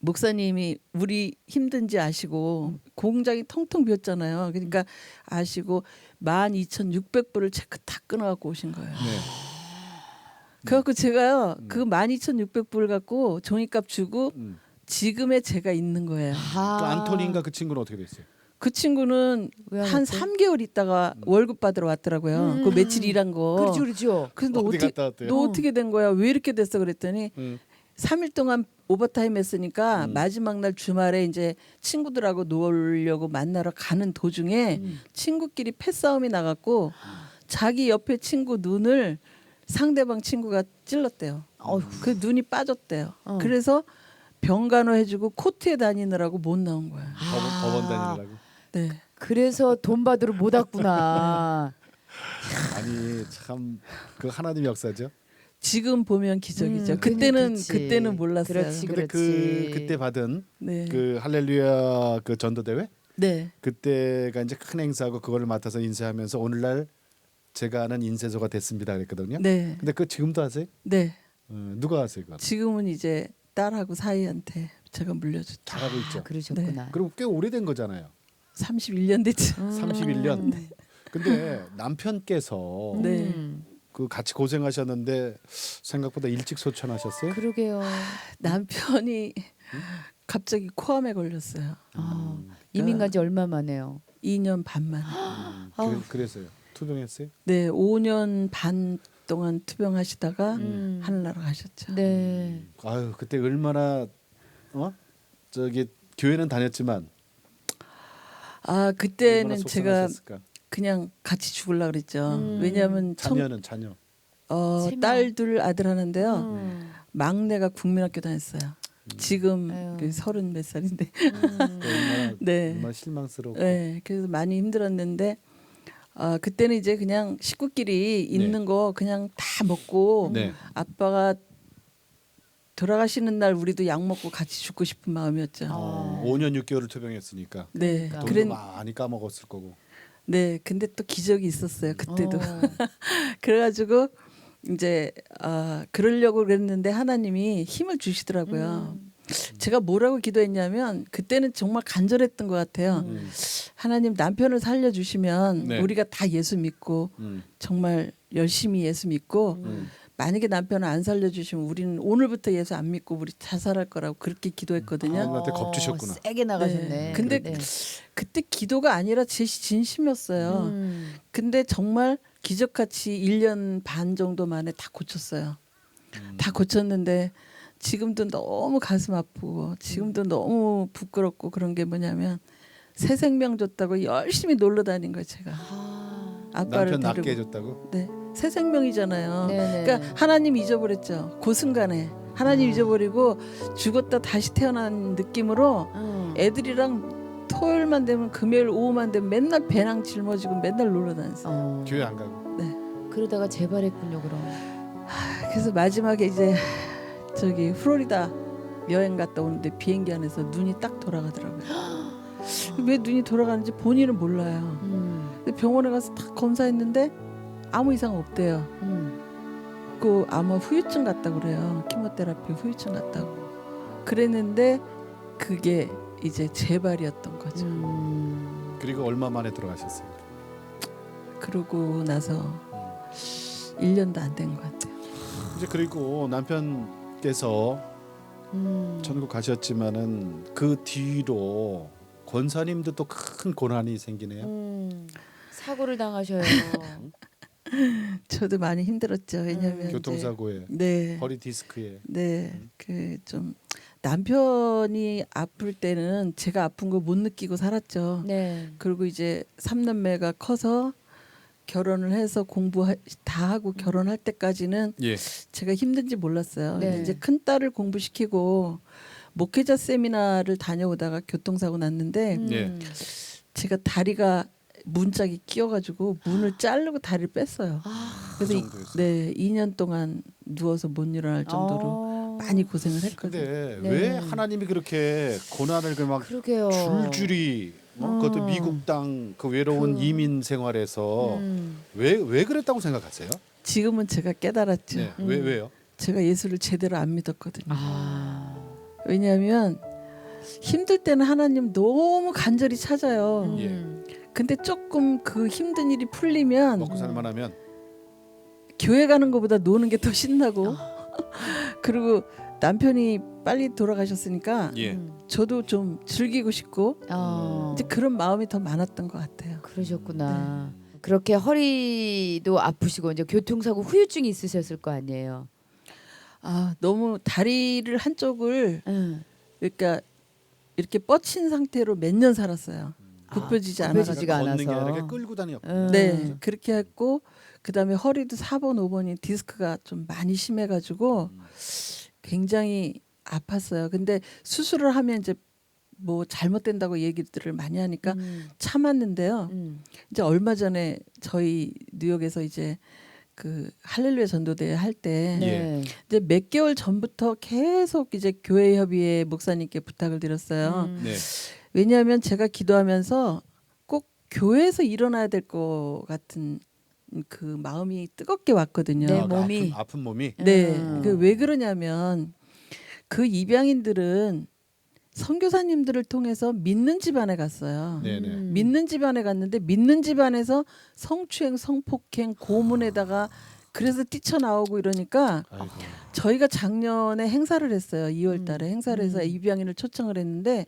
Speaker 3: 목사님이 우리 힘든지 아시고 공장이 텅텅 비었잖아요. 그러니까 아시고 12,600불을 체크 다 끊어갖고 오신 거예요.
Speaker 1: 네.
Speaker 3: 그래갖고 제가요 그 12,600불 갖고 종이값 주고
Speaker 1: 음.
Speaker 3: 지금의 제가 있는 거예요.
Speaker 1: 또 안토니인가 그 친구는 어떻게 됐어요?
Speaker 3: 그 친구는
Speaker 2: 왜
Speaker 3: 한
Speaker 2: 왔대?
Speaker 3: 3개월 있다가 월급 받으러 왔더라고요. 그 며칠 일한 거.
Speaker 2: 그렇죠.
Speaker 3: 그래서 너
Speaker 1: 어디
Speaker 3: 어떻게
Speaker 1: 갔다 왔대요?
Speaker 3: 너 어떻게 된 거야? 왜 이렇게 됐어? 그랬더니
Speaker 1: 음.
Speaker 3: 3일 동안 오버타임 했으니까 마지막 날 주말에 이제 친구들하고 놀려고 만나러 가는 도중에 친구끼리 패싸움이 나갔고 자기 옆에 친구 눈을 상대방 친구가 찔렀대요. 그 눈이 빠졌대요. 그래서 병간호 해주고 코트에 다니느라고 못 나온 거야.
Speaker 1: 법원 다니느라고.
Speaker 3: 네.
Speaker 2: 그래서 돈 받으러 못 왔구나.
Speaker 1: 아니 참 그 하나님 역사죠.
Speaker 3: 지금 보면 기적이죠.
Speaker 2: 그렇지.
Speaker 3: 그때는 몰랐어요.
Speaker 2: 그렇지.
Speaker 1: 근데 그때 받은
Speaker 3: 네.
Speaker 1: 그 할렐루야 그 전도 대회
Speaker 3: 네.
Speaker 1: 그때가 이제 큰 행사고 그거를 맡아서 인쇄하면서 오늘날 제가 아는 인쇄소가 됐습니다 그랬거든요.
Speaker 3: 네.
Speaker 1: 근데 그 지금도 하세요?
Speaker 3: 네.
Speaker 1: 누가 하세요 그거?
Speaker 3: 지금은 이제 딸하고 사이한테 제가 물려줬죠.
Speaker 1: 잘하고 있죠.
Speaker 2: 그러셨구나.
Speaker 1: 그리고 꽤 오래된 거잖아요.
Speaker 3: 31년 됐죠.
Speaker 1: 31년. 근데 남편께서
Speaker 3: 네.
Speaker 1: 그 같이 고생하셨는데 생각보다 일찍 소천하셨어요?
Speaker 2: 그러게요.
Speaker 3: 남편이 갑자기 코암에 걸렸어요.
Speaker 2: 이민 간지 얼마 만에요?
Speaker 3: 2년 반 만에.
Speaker 1: 그래서요. 투병했어요?
Speaker 3: 네, 5년 반 동안 투병하시다가 하늘나라 가셨죠.
Speaker 2: 네.
Speaker 1: 아유 그때 얼마나 저기 교회는 다녔지만
Speaker 3: 아 그때는
Speaker 1: 얼마나
Speaker 3: 제가
Speaker 1: 속상하셨을까?
Speaker 3: 그냥 같이 죽으려 그랬죠. 왜냐하면
Speaker 1: 자녀는 자녀.
Speaker 2: 세 명.
Speaker 3: 딸 둘 아들 하는데요.
Speaker 2: 음.
Speaker 3: 막내가 국민학교 다녔어요. 지금
Speaker 2: 아유.
Speaker 3: 30 몇 살인데.
Speaker 1: 얼마나
Speaker 3: 네.
Speaker 1: 얼마나 실망스럽고.
Speaker 3: 네, 그래서 많이 힘들었는데 그때는 이제 그냥 식구끼리 있는 거 그냥 다 먹고
Speaker 1: 네.
Speaker 3: 아빠가 돌아가시는 날 우리도 약 먹고 같이 죽고 싶은 마음이었죠.
Speaker 1: 5년 6개월을 투병했으니까
Speaker 3: 네,
Speaker 2: 그러니까.
Speaker 1: 돈도
Speaker 3: 그래,
Speaker 1: 많이 까먹었을 거고.
Speaker 3: 네, 근데 또 기적이 있었어요 그때도.
Speaker 2: 어.
Speaker 3: 그래가지고 이제 그러려고 그랬는데 하나님이 힘을 주시더라고요. 제가 뭐라고 기도했냐면 그때는 정말 간절했던 것 같아요. 하나님 남편을 살려주시면
Speaker 1: 네.
Speaker 3: 우리가 다 예수 믿고 정말 열심히 예수 믿고 만약에 남편을 안 살려주시면 우리는 오늘부터 예수 안 믿고 우리 자살할 거라고 그렇게 기도했거든요.
Speaker 1: 하나님한테 겁주셨구나.
Speaker 2: 세게 나가셨네.
Speaker 3: 네. 근데
Speaker 2: 네.
Speaker 3: 그때 기도가 아니라 제 진심이었어요. 근데 정말 기적같이 1년 반 정도 만에 다 고쳤어요. 다 고쳤는데 지금도 너무 가슴 아프고 지금도 너무 부끄럽고 그런 게 뭐냐면 새 생명 줬다고 열심히 놀러 다닌 거예요 제가. 아빠를
Speaker 1: 남편 낫게
Speaker 3: 데리고.
Speaker 1: 해줬다고?
Speaker 3: 네, 새 생명이잖아요.
Speaker 2: 네네.
Speaker 3: 그러니까 하나님 잊어버렸죠. 그 순간에 하나님 잊어버리고 죽었다 다시 태어난 느낌으로 애들이랑 토요일만 되면 금요일 오후만 되면 맨날 배낭 짊어지고 맨날 놀러 다녔어요.
Speaker 1: 교회 안 가고.
Speaker 3: 네.
Speaker 2: 그러다가 재발했군요 그럼.
Speaker 3: 그래서 마지막에 이제 저기 플로리다 여행 갔다 오는데 비행기 안에서 눈이 딱 돌아가더라고요. 왜 눈이 돌아가는지 본인은 몰라요. 근데 병원에 가서 딱 검사했는데 아무 이상 없대요. 그 아마 후유증 같다고 그래요. 키모테라피 후유증 같다고. 그랬는데 그게 이제 재발이었던 거죠.
Speaker 1: 그리고 얼마 만에 들어가셨어요?
Speaker 3: 그러고 나서 1년도 안 된 것 같아요.
Speaker 1: 이제 그리고 남편께서 천국 가셨지만은 그 뒤로 권사님도 또 큰 고난이 생기네요.
Speaker 2: 사고를 당하셔요.
Speaker 3: 저도 많이 힘들었죠. 왜냐하면 이제
Speaker 1: 교통사고에
Speaker 3: 네,
Speaker 1: 허리 디스크에.
Speaker 3: 네, 그 좀 남편이 아플 때는 제가 아픈 거 못 느끼고 살았죠.
Speaker 2: 네.
Speaker 3: 그리고 이제 삼남매가 커서 결혼을 해서 공부 다 하고 결혼할 때까지는
Speaker 1: 예.
Speaker 3: 제가 힘든지 몰랐어요.
Speaker 2: 네.
Speaker 3: 근데 이제 큰 딸을 공부시키고 목회자 세미나를 다녀오다가 교통사고 났는데
Speaker 1: 예.
Speaker 3: 제가 다리가 문짝이 끼어가지고 문을 자르고 다리를 뺐어요. 그래서
Speaker 1: 그 정도였어요.
Speaker 3: 네 2년 동안 누워서 못 일어날 정도로
Speaker 2: 어.
Speaker 3: 많이 고생을 했거든요.
Speaker 1: 근데
Speaker 2: 네.
Speaker 1: 왜 하나님이 그렇게 고난을 그막
Speaker 2: 그러게요.
Speaker 1: 줄줄이 그것도 미국 땅 그 외로운 이민 생활에서 왜 그랬다고 생각하세요?
Speaker 3: 지금은 제가 깨달았죠.
Speaker 1: 네. 왜요?
Speaker 3: 제가 예수를 제대로 안 믿었거든요.
Speaker 2: 아.
Speaker 3: 왜냐하면 힘들 때는 하나님 너무 간절히 찾아요.
Speaker 1: 예.
Speaker 3: 근데 조금 그 힘든 일이 풀리면
Speaker 1: 먹고 살만하면
Speaker 3: 교회 가는 것보다 노는 게 더 신나고 그리고 남편이 빨리 돌아가셨으니까
Speaker 1: 예.
Speaker 3: 저도 좀 즐기고 싶고
Speaker 2: 어.
Speaker 3: 이제 그런 마음이 더 많았던 것 같아요.
Speaker 2: 그러셨구나. 그렇게 허리도 아프시고 이제 교통사고 후유증이 있으셨을 거 아니에요.
Speaker 3: 아 너무 다리를 한쪽을
Speaker 2: 응.
Speaker 3: 그러니까 이렇게 뻗친 상태로 몇 년 살았어요. 굽혀지지
Speaker 2: 아,
Speaker 3: 않아서.
Speaker 2: 굽혀지지가
Speaker 1: 걷는 게
Speaker 2: 않아서.
Speaker 1: 아니라 이렇게 끌고 다녔고.
Speaker 3: 네 그렇게 했고 그다음에 허리도 4번 5번이 디스크가 좀 많이 심해가지고 굉장히 아팠어요. 근데 수술을 하면 이제 뭐 잘못된다고 얘기들을 많이 하니까 참았는데요. 이제 얼마 전에 저희 뉴욕에서 이제 그 할렐루야 전도대회 할 때
Speaker 2: 네.
Speaker 3: 이제 몇 개월 전부터 계속 이제 교회 협의회 목사님께 부탁을 드렸어요.
Speaker 1: 네.
Speaker 3: 왜냐하면 제가 기도하면서 꼭 교회에서 일어나야 될 것 같은 그 마음이 뜨겁게 왔거든요.
Speaker 2: 네,
Speaker 1: 아, 그
Speaker 2: 몸이.
Speaker 1: 아픈 몸이.
Speaker 3: 네, 그 왜 그러냐면 그 입양인들은 선교사님들을 통해서 믿는 집안에 갔어요.
Speaker 1: 네네.
Speaker 3: 믿는 집안에 갔는데 믿는 집안에서 성추행, 성폭행, 고문에다가 그래서 뛰쳐나오고 이러니까
Speaker 1: 아이고.
Speaker 3: 저희가 작년에 행사를 했어요. 2월달에 행사를 해서 입양인을 초청을 했는데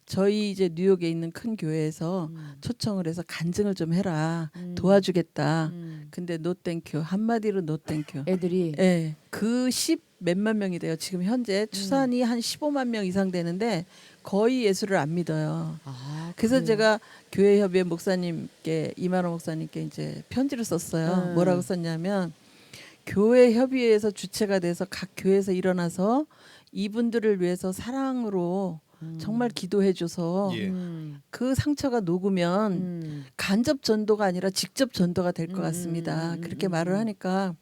Speaker 3: 저희 이제 뉴욕에 있는 큰 교회에서 초청을 해서 간증을 좀 해라 도와주겠다. 근데 노 땡큐 한마디로 노 땡큐.
Speaker 2: 애들이
Speaker 3: 예, 그 10 몇만 명이 돼요. 지금 현재 추산이 한 15만 명 이상 되는데 거의 예수를 안 믿어요.
Speaker 2: 아,
Speaker 3: 그래서
Speaker 2: 그래요?
Speaker 3: 제가 교회 협의회 목사님께 이만호 목사님께 이제 편지를 썼어요. 뭐라고 썼냐면 교회 협의회에서 주체가 돼서 각 교회에서 일어나서 이분들을 위해서 사랑으로 정말 기도해줘서
Speaker 1: 예.
Speaker 3: 그 상처가 녹으면 간접 전도가 아니라 직접 전도가 될 것 같습니다. 그렇게 말을 하니까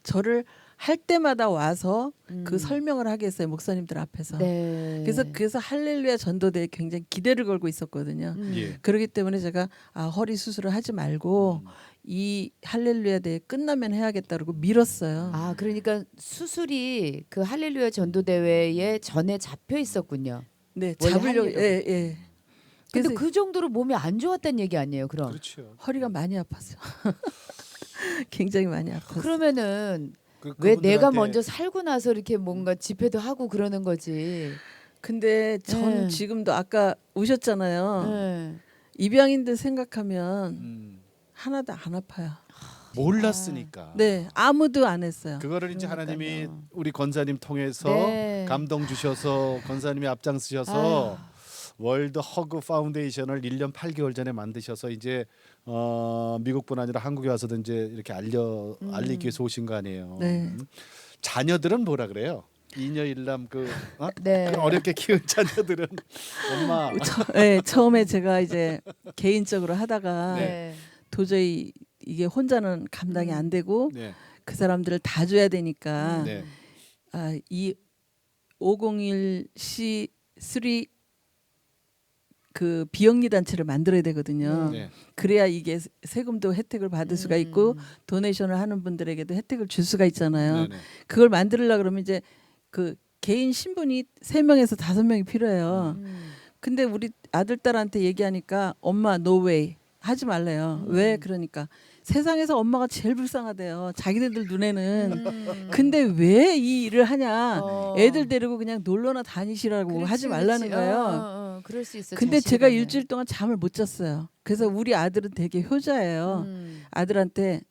Speaker 3: 저를 할 때마다 와서 그 설명을 하게 했어요. 목사님들 앞에서.
Speaker 2: 네.
Speaker 3: 그래서 할렐루야 전도대에 굉장히 기대를 걸고 있었거든요.
Speaker 1: 예.
Speaker 3: 그렇기 때문에 제가 허리 수술을 하지 말고 이 할렐루야 대회 끝나면 해야겠다 그러고 미뤘어요.
Speaker 2: 아, 그러니까 수술이 그 할렐루야 전도 대회에 전에 잡혀 있었군요.
Speaker 3: 네,
Speaker 2: 원래
Speaker 3: 잡으려고
Speaker 2: 하려고.
Speaker 3: 예.
Speaker 2: 근데
Speaker 3: 그래서
Speaker 2: 그 정도로 몸이 안 좋았다는 얘기 아니에요, 그럼?
Speaker 1: 그렇죠.
Speaker 3: 허리가 많이 아팠어요. 굉장히 많이 아팠어요.
Speaker 2: 그러면은
Speaker 1: 그,
Speaker 2: 왜 내가
Speaker 1: 그분들한테
Speaker 2: 먼저 살고 나서 이렇게 뭔가 집회도 하고 그러는 거지?
Speaker 3: 근데 전
Speaker 2: 네.
Speaker 3: 지금도 아까 오셨잖아요.
Speaker 2: 네.
Speaker 3: 입양인들 생각하면 하나도 안 아파요.
Speaker 1: 몰랐으니까.
Speaker 3: 네, 아무도 안 했어요.
Speaker 1: 그거를 이제
Speaker 2: 그러니까요.
Speaker 1: 하나님이 우리 권사님 통해서
Speaker 2: 네.
Speaker 1: 감동 주셔서 권사님이 앞장서셔서 월드 허그 파운데이션을 1년 8개월 전에 만드셔서 이제 미국뿐 아니라 한국에 와서도 이제 이렇게 알리기 위해서 오신 거 아니에요.
Speaker 3: 네.
Speaker 1: 자녀들은 뭐라 그래요? 이녀 일남
Speaker 2: 네.
Speaker 1: 그 어렵게 키운 자녀들은 엄마
Speaker 3: 네, 처음에 제가 이제 개인적으로 하다가
Speaker 2: 네.
Speaker 3: 도저히 이게 혼자는 감당이 안 되고
Speaker 1: 네.
Speaker 3: 그 사람들을 다 줘야 되니까
Speaker 1: 네.
Speaker 3: 이 501c3 그 비영리 단체를 만들어야 되거든요.
Speaker 1: 네.
Speaker 3: 그래야 이게 세금도 혜택을 받을 수가 있고 도네이션을 하는 분들에게도 혜택을 줄 수가 있잖아요.
Speaker 1: 네, 네.
Speaker 3: 그걸 만들려고 그러면 이제 그 개인 신분이 3명에서 5명이 필요해요. 근데 우리 아들 딸한테 얘기하니까 엄마 no way 하지 말래요. 왜 그러니까 세상에서 엄마가 제일 불쌍하대요. 자기네들 눈에는. 근데 왜 이 일을 하냐? 애들 데리고 그냥 놀러나 다니시라고
Speaker 2: 그렇지,
Speaker 3: 하지 말라는
Speaker 2: 그렇지.
Speaker 3: 거예요.
Speaker 2: 그럴 수 있어.
Speaker 3: 근데 제가
Speaker 2: 자식이라면.
Speaker 3: 일주일 동안 잠을 못 잤어요. 그래서 우리 아들은 되게 효자예요. 아들한테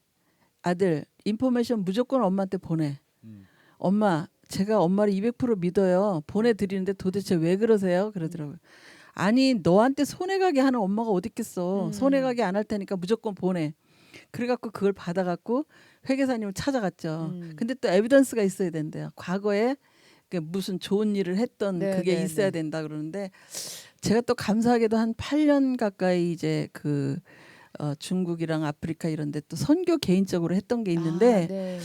Speaker 3: 아들 인포메이션 무조건 엄마한테 보내.
Speaker 1: 음.
Speaker 3: 엄마 제가 엄마를 200% 믿어요. 보내드리는데 도대체 왜 그러세요? 그러더라고요. 아니 너한테 손해가게 하는 엄마가 어디 있겠어. 손해가게 안 할 테니까 무조건 보내. 그래갖고 그걸 받아갖고 회계사님을 찾아갔죠. 근데 또 에비던스가 있어야 된대요. 과거에 무슨 좋은 일을 했던
Speaker 2: 네,
Speaker 3: 그게
Speaker 2: 네,
Speaker 3: 있어야
Speaker 2: 네.
Speaker 3: 된다 그러는데 제가 또 감사하게도 한 8년 가까이 이제 그 중국이랑 아프리카 이런 데 또 선교 개인적으로 했던 게 있는데
Speaker 2: 아, 네.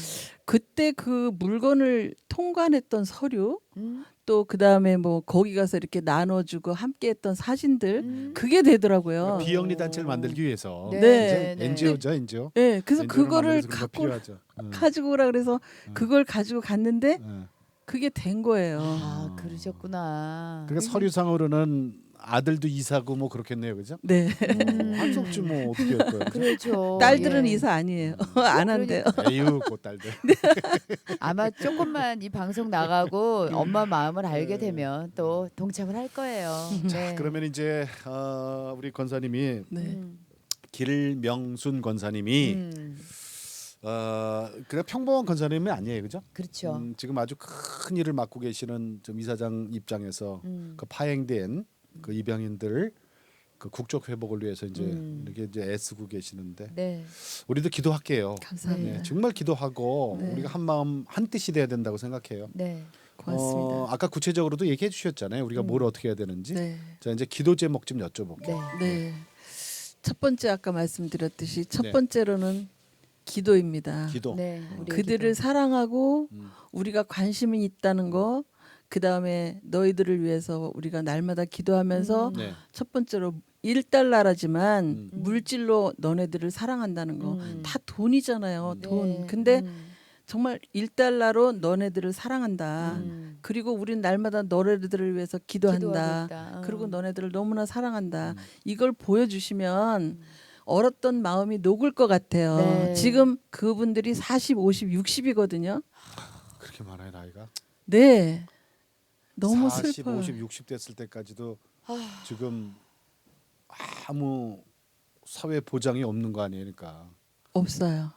Speaker 3: 그때 그 물건을 통관했던 서류
Speaker 2: 음.
Speaker 3: 또 그다음에 뭐 거기 가서 이렇게 나눠주고 함께했던 사진들
Speaker 2: 음.
Speaker 3: 그게 되더라고요.
Speaker 1: 비영리 단체를 만들기 위해서
Speaker 2: 네,
Speaker 3: 네.
Speaker 1: 그죠? NGO죠, NGO.
Speaker 3: 네, 그래서
Speaker 1: NGO 를
Speaker 3: 그거를
Speaker 1: 만들기 위해서 그런 거
Speaker 3: 갖고
Speaker 1: 필요하죠.
Speaker 3: 가지고 오라 그래서 그걸 가지고 갔는데 그게 된 거예요.
Speaker 2: 아, 그러셨구나.
Speaker 1: 그러니까 서류상으로는 아들도 이사고 뭐 그렇겠네요, 그죠?
Speaker 3: 네.
Speaker 1: 할 수 없지 뭐 어떻게 할 거예요? 그죠?
Speaker 2: 그렇죠.
Speaker 3: 딸들은
Speaker 2: 예.
Speaker 3: 이사 아니에요. 안 한대요.
Speaker 1: 에휴, 꽃딸들.
Speaker 2: 아마 조금만 이 방송 나가고 엄마 마음을 알게 되면 또 동참을 할 거예요. 네.
Speaker 1: 그러면 이제 우리 권사님이
Speaker 3: 네.
Speaker 1: 길명순 권사님이 그냥 평범한 권사님이 아니에요, 그죠?
Speaker 2: 그렇죠.
Speaker 1: 지금 아주 큰 일을 맡고 계시는 좀 이사장 입장에서 그 파행된 그 입양인들 그 국적 회복을 위해서 이제 이렇게 이제 애쓰고 계시는데
Speaker 2: 네.
Speaker 1: 우리도 기도할게요.
Speaker 3: 감사합니다.
Speaker 1: 네, 정말 기도하고
Speaker 3: 네.
Speaker 1: 우리가 한 마음 한 뜻이 돼야 된다고 생각해요.
Speaker 2: 네.
Speaker 3: 고맙습니다.
Speaker 1: 아까 구체적으로도 얘기해 주셨잖아요. 우리가 뭘 어떻게 해야 되는지.
Speaker 3: 네.
Speaker 1: 자 이제 기도 제목 좀 여쭤볼게요.
Speaker 2: 네.
Speaker 3: 네. 첫 번째 아까 말씀드렸듯이 첫
Speaker 1: 네.
Speaker 3: 번째로는 기도입니다.
Speaker 1: 기도.
Speaker 2: 네. 우리
Speaker 3: 그들을
Speaker 2: 기도.
Speaker 3: 사랑하고
Speaker 1: 음.
Speaker 3: 우리가 관심이 있다는 거. 그다음에 너희들을 위해서 우리가 날마다 기도하면서
Speaker 1: 네.
Speaker 3: 첫 번째로 1달러라지만
Speaker 1: 음.
Speaker 3: 물질로 너네들을 사랑한다는 거. 다 돈이잖아요. 돈.
Speaker 2: 네.
Speaker 3: 근데 정말 1달러로 너네들을 사랑한다. 그리고 우린 날마다 너네들을 위해서 기도한다.
Speaker 2: 기도하고 있다.
Speaker 3: 그리고 너네들을 너무나 사랑한다. 이걸 보여주시면 얼었던 마음이 녹을 것 같아요.
Speaker 2: 네.
Speaker 3: 지금 그분들이 40, 50, 60이거든요.
Speaker 1: 그렇게 많아요 나이가.
Speaker 3: 네. 너무
Speaker 1: 40,
Speaker 3: 슬퍼요.
Speaker 1: 50, 60 됐을 때까지도 지금 아무 사회 보장이 없는 거 아니에요, 그러니까.
Speaker 3: 없어요.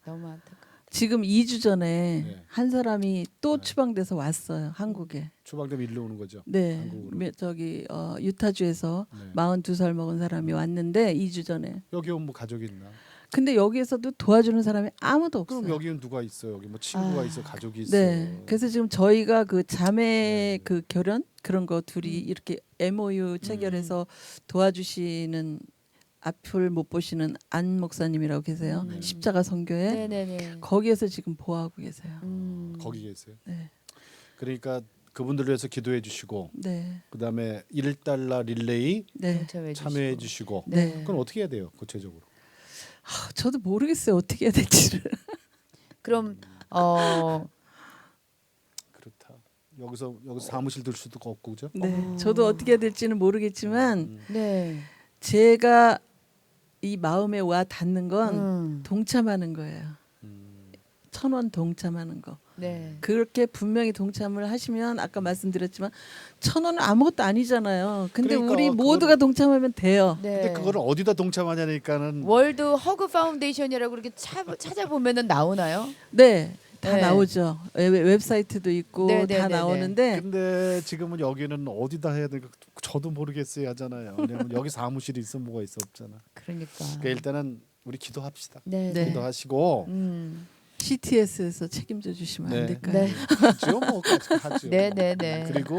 Speaker 2: 너무 안타깝다.
Speaker 3: 지금 2주 전에
Speaker 1: 네.
Speaker 3: 한 사람이 또 추방돼서 왔어요. 한국에.
Speaker 1: 추방되면 일로 오는 거죠.
Speaker 3: 네.
Speaker 1: 한국으로.
Speaker 3: 저기 유타주에서
Speaker 1: 네.
Speaker 3: 42살 먹은 사람이 왔는데 2주 전에.
Speaker 1: 여기 오면 뭐 가족이 있나?
Speaker 3: 근데 여기에서도 도와주는 사람이 아무도 없어요.
Speaker 1: 그럼 여기는 누가 있어? 여기 뭐 친구가 있어, 가족이 있어.
Speaker 3: 네. 그래서 지금 저희가 그 자매
Speaker 1: 네.
Speaker 3: 그 결혼 그런 거 둘이 이렇게 MOU 체결해서 도와주시는 앞을 못 보시는 안 목사님이라고 계세요. 십자가 선교회.
Speaker 2: 네네네.
Speaker 3: 거기에서 지금 보호하고 계세요.
Speaker 1: 거기 계세요.
Speaker 3: 네.
Speaker 1: 그러니까 그분들을 위해서 기도해 주시고
Speaker 3: 네.
Speaker 1: 그다음에 1달러 릴레이
Speaker 3: 네.
Speaker 1: 참여해 주시고.
Speaker 3: 네.
Speaker 1: 그건 어떻게 해야 돼요, 구체적으로?
Speaker 3: 저도 모르겠어요. 어떻게 해야 될지를.
Speaker 2: 그럼
Speaker 1: 그렇다. 여기서 사무실 들 수도 없고 그죠?
Speaker 3: 네. 저도 어떻게 해야 될지는 모르겠지만
Speaker 2: 네.
Speaker 3: 제가 이 마음에 와 닿는 건
Speaker 2: 음.
Speaker 3: 동참하는 거예요. 1,000원 동참하는 거.
Speaker 2: 네.
Speaker 3: 그렇게 분명히 동참을 하시면 아까 말씀드렸지만 1,000원은 아무것도 아니잖아요. 근데
Speaker 1: 그러니까
Speaker 3: 우리 모두가 동참하면 돼요.
Speaker 2: 네.
Speaker 1: 근데 그거를 어디다 동참하냐니까는
Speaker 2: 월드 허그 파운데이션이라고 그렇게 찾아보면은 나오나요?
Speaker 3: 네. 다
Speaker 2: 네.
Speaker 3: 나오죠. 웹사이트도 있고
Speaker 2: 네, 네,
Speaker 3: 다
Speaker 2: 네,
Speaker 3: 나오는데
Speaker 1: 근데 지금은 여기는 어디다 해야 될까 저도 모르겠어요 하잖아요. 왜냐면 여기 사무실이 있어 뭐가 있어 없잖아.
Speaker 2: 그러니까.
Speaker 1: 그러니까 일단은 우리 기도합시다.
Speaker 2: 네.
Speaker 3: 네.
Speaker 1: 기도하시고
Speaker 3: CTS에서 책임져 주시면 안 될까요?
Speaker 2: 네.
Speaker 1: 하죠. 뭐 하죠.
Speaker 2: 네네네.
Speaker 1: 그리고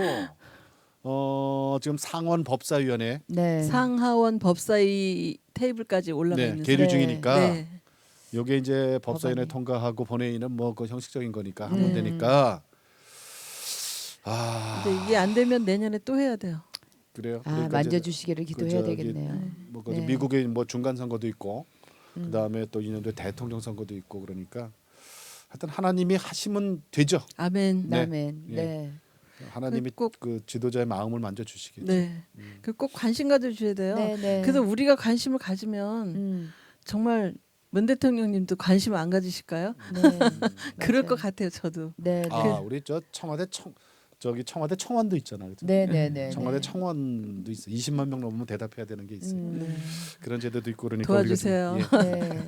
Speaker 1: 지금 상원 법사위원회
Speaker 2: 네.
Speaker 3: 상하원 법사위 테이블까지 올라가
Speaker 1: 네,
Speaker 3: 있는
Speaker 1: 계류
Speaker 2: 네.
Speaker 1: 중이니까
Speaker 3: 네.
Speaker 1: 요게 이제 법사위원회
Speaker 2: 법안이.
Speaker 1: 통과하고 본회의는 뭐 그 형식적인 거니까 하면 되니까
Speaker 3: 근데 이게 안 되면 내년에 또 해야 돼요.
Speaker 1: 그래요.
Speaker 2: 아,
Speaker 1: 그러니까 이제
Speaker 2: 만져주시기를 기도해야
Speaker 1: 저기
Speaker 2: 되겠네요.
Speaker 1: 뭐
Speaker 2: 네.
Speaker 1: 미국에 뭐 중간 선거도 있고 그다음에 또 2년도에 대통령 선거도 있고 그러니까 하여튼 하나님이 하시면 되죠.
Speaker 3: 아멘.
Speaker 1: 네.
Speaker 2: 아멘.
Speaker 1: 예.
Speaker 2: 네.
Speaker 1: 하나님이
Speaker 3: 꼭-
Speaker 1: 그 지도자의 마음을 만져 주시겠죠.
Speaker 3: 네. 그 꼭 관심 가져 주셔야 돼요.
Speaker 2: 네, 네.
Speaker 3: 그래서 우리가 관심을 가지면 정말 문 대통령님도 관심 안 가지실까요?
Speaker 2: 네.
Speaker 3: 그럴
Speaker 2: 맞아요.
Speaker 3: 것 같아요, 저도.
Speaker 2: 네, 네.
Speaker 1: 아, 우리 저 청와대 저기 청와대 청원도 있잖아. 그죠?
Speaker 2: 네네네.
Speaker 1: 청와대 청원도 있어. 20만 명 넘으면 대답해야 되는 게 있어요. 그런 제도도 있고 그러니까
Speaker 3: 도와주세요.
Speaker 1: 우리가 좀,
Speaker 2: 네.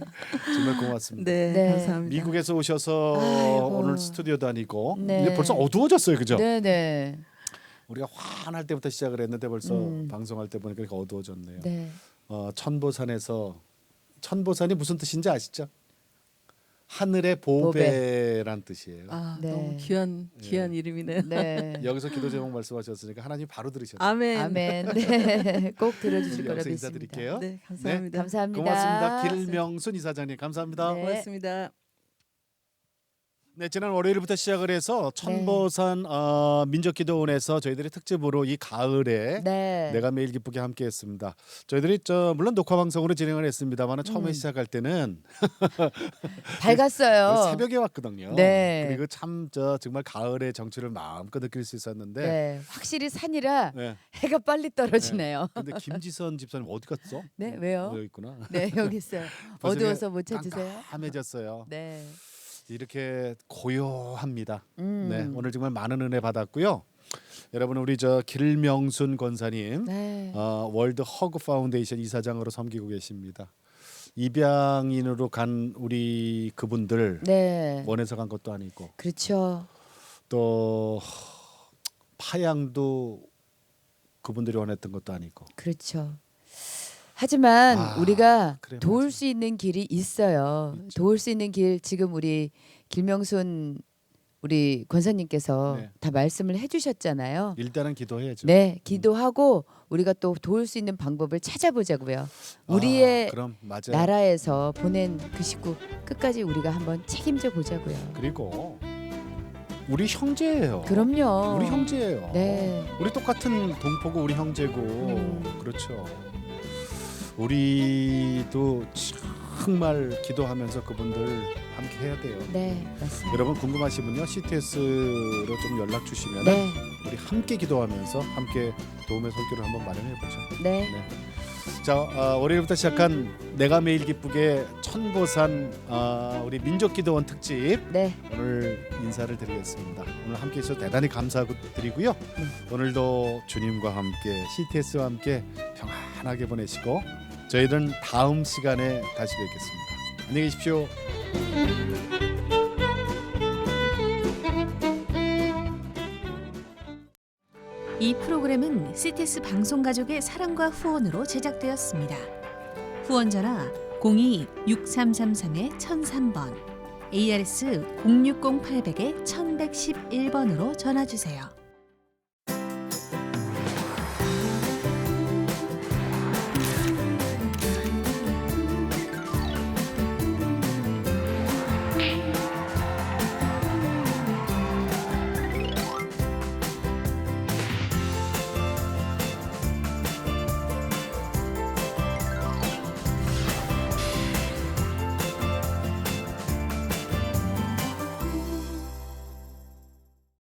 Speaker 1: 정말 고맙습니다.
Speaker 3: 네,
Speaker 2: 네.
Speaker 3: 감사합니다.
Speaker 1: 미국에서 오셔서
Speaker 2: 아이고.
Speaker 1: 오늘 스튜디오 다니고
Speaker 2: 네.
Speaker 1: 이제 벌써 어두워졌어요, 그죠?
Speaker 2: 네네.
Speaker 1: 우리가 환할 때부터 시작을 했는데 벌써 방송할 때 보니까 이렇게 어두워졌네요.
Speaker 2: 네.
Speaker 1: 천보산에서 천보산이 무슨 뜻인지 아시죠? 하늘의 보배란 뜻이에요.
Speaker 3: 아,
Speaker 2: 네.
Speaker 3: 너무 귀한 이름이네요.
Speaker 2: 네.
Speaker 1: 여기서 기도 제목 말씀하셨으니까 하나님 바로 들으셨네요.
Speaker 3: 아멘.
Speaker 2: 아멘. 네. 꼭 들어주실 거라
Speaker 1: 여기서
Speaker 2: 믿습니다.
Speaker 1: 인사드릴게요.
Speaker 3: 네, 감사합니다.
Speaker 2: 감사합니다.
Speaker 1: 고맙습니다. 길명순 이사장님 감사합니다.
Speaker 2: 네.
Speaker 3: 고맙습니다.
Speaker 1: 네, 지난 월요일부터 시작을 해서 천보산 민족기도원에서 저희들이 특집으로 이 가을에
Speaker 2: 네.
Speaker 1: 내가 매일 기쁘게 함께했습니다. 저희들이 물론 녹화 방송으로 진행을 했습니다만 처음에 시작할 때는
Speaker 2: 밝았어요.
Speaker 1: 새벽에 왔거든요.
Speaker 2: 네.
Speaker 1: 그리고 참 정말 가을의 정취를 마음껏 느낄 수 있었는데.
Speaker 2: 네. 확실히 산이라
Speaker 1: 네.
Speaker 2: 해가 빨리 떨어지네요.
Speaker 1: 근데 김지선 집사님 어디 갔어?
Speaker 2: 네, 왜요?
Speaker 1: 여기 있구나.
Speaker 2: 네, 여기 있어요.
Speaker 1: 벌써
Speaker 2: 어두워서
Speaker 1: 그냥
Speaker 2: 못 찾으세요?
Speaker 1: 깜깜해졌어요.
Speaker 2: 네.
Speaker 1: 이렇게 고요합니다.
Speaker 2: 음.
Speaker 1: 네, 오늘 정말 많은 은혜 받았고요. 여러분 우리 길명순 권사님
Speaker 2: 네.
Speaker 1: 월드 허그 파운데이션 이사장으로 섬기고 계십니다. 입양인으로 간 우리 그분들
Speaker 2: 네.
Speaker 1: 원해서 간 것도 아니고
Speaker 2: 그렇죠.
Speaker 1: 또 파양도 그분들이 원했던 것도 아니고.
Speaker 2: 그렇죠. 하지만 우리가
Speaker 1: 그래,
Speaker 2: 도울
Speaker 1: 맞아.
Speaker 2: 수 있는 길이 있어요. 도울 수 있는 길 지금 우리 길명순 우리 권사님께서
Speaker 1: 네.
Speaker 2: 다 말씀을 해주셨잖아요.
Speaker 1: 일단은 기도해야죠.
Speaker 2: 네, 기도하고 우리가 또 도울 수 있는 방법을 찾아보자고요. 우리의
Speaker 1: 그럼 맞아요.
Speaker 2: 나라에서 보낸 그 식구 끝까지 우리가 한번 책임져 보자고요.
Speaker 1: 그리고 우리 형제예요.
Speaker 2: 그럼요.
Speaker 1: 우리 형제예요.
Speaker 2: 네.
Speaker 1: 우리 똑같은 동포고 우리 형제고 그렇죠. 우리도 정말 기도하면서 그분들 함께 해야 돼요.
Speaker 2: 네, 맞습니다.
Speaker 1: 여러분 궁금하시면요 CTS로 좀 연락 주시면
Speaker 2: 네,
Speaker 1: 우리 함께 기도하면서 함께 도움의 손길을 한번 마련해 보죠.
Speaker 2: 네,
Speaker 1: 자 월요일부터 시작한 내가 매일 기쁘게 천보산 우리 민족기도원 특집
Speaker 2: 네,
Speaker 1: 오늘 인사를 드리겠습니다. 오늘 함께 해주셔서 대단히 감사드리고요. 오늘도 주님과 함께 CTS와 함께 평안하게 보내시고 저희는 다음 시간에 다시 뵙겠습니다. 안녕히 계십시오.
Speaker 4: 이 프로그램은 CTS 방송가족의 사랑과 후원으로 제작되었습니다. 후원 전화 02-6333-1003번, ARS 060-800-1111번으로 전화 주세요.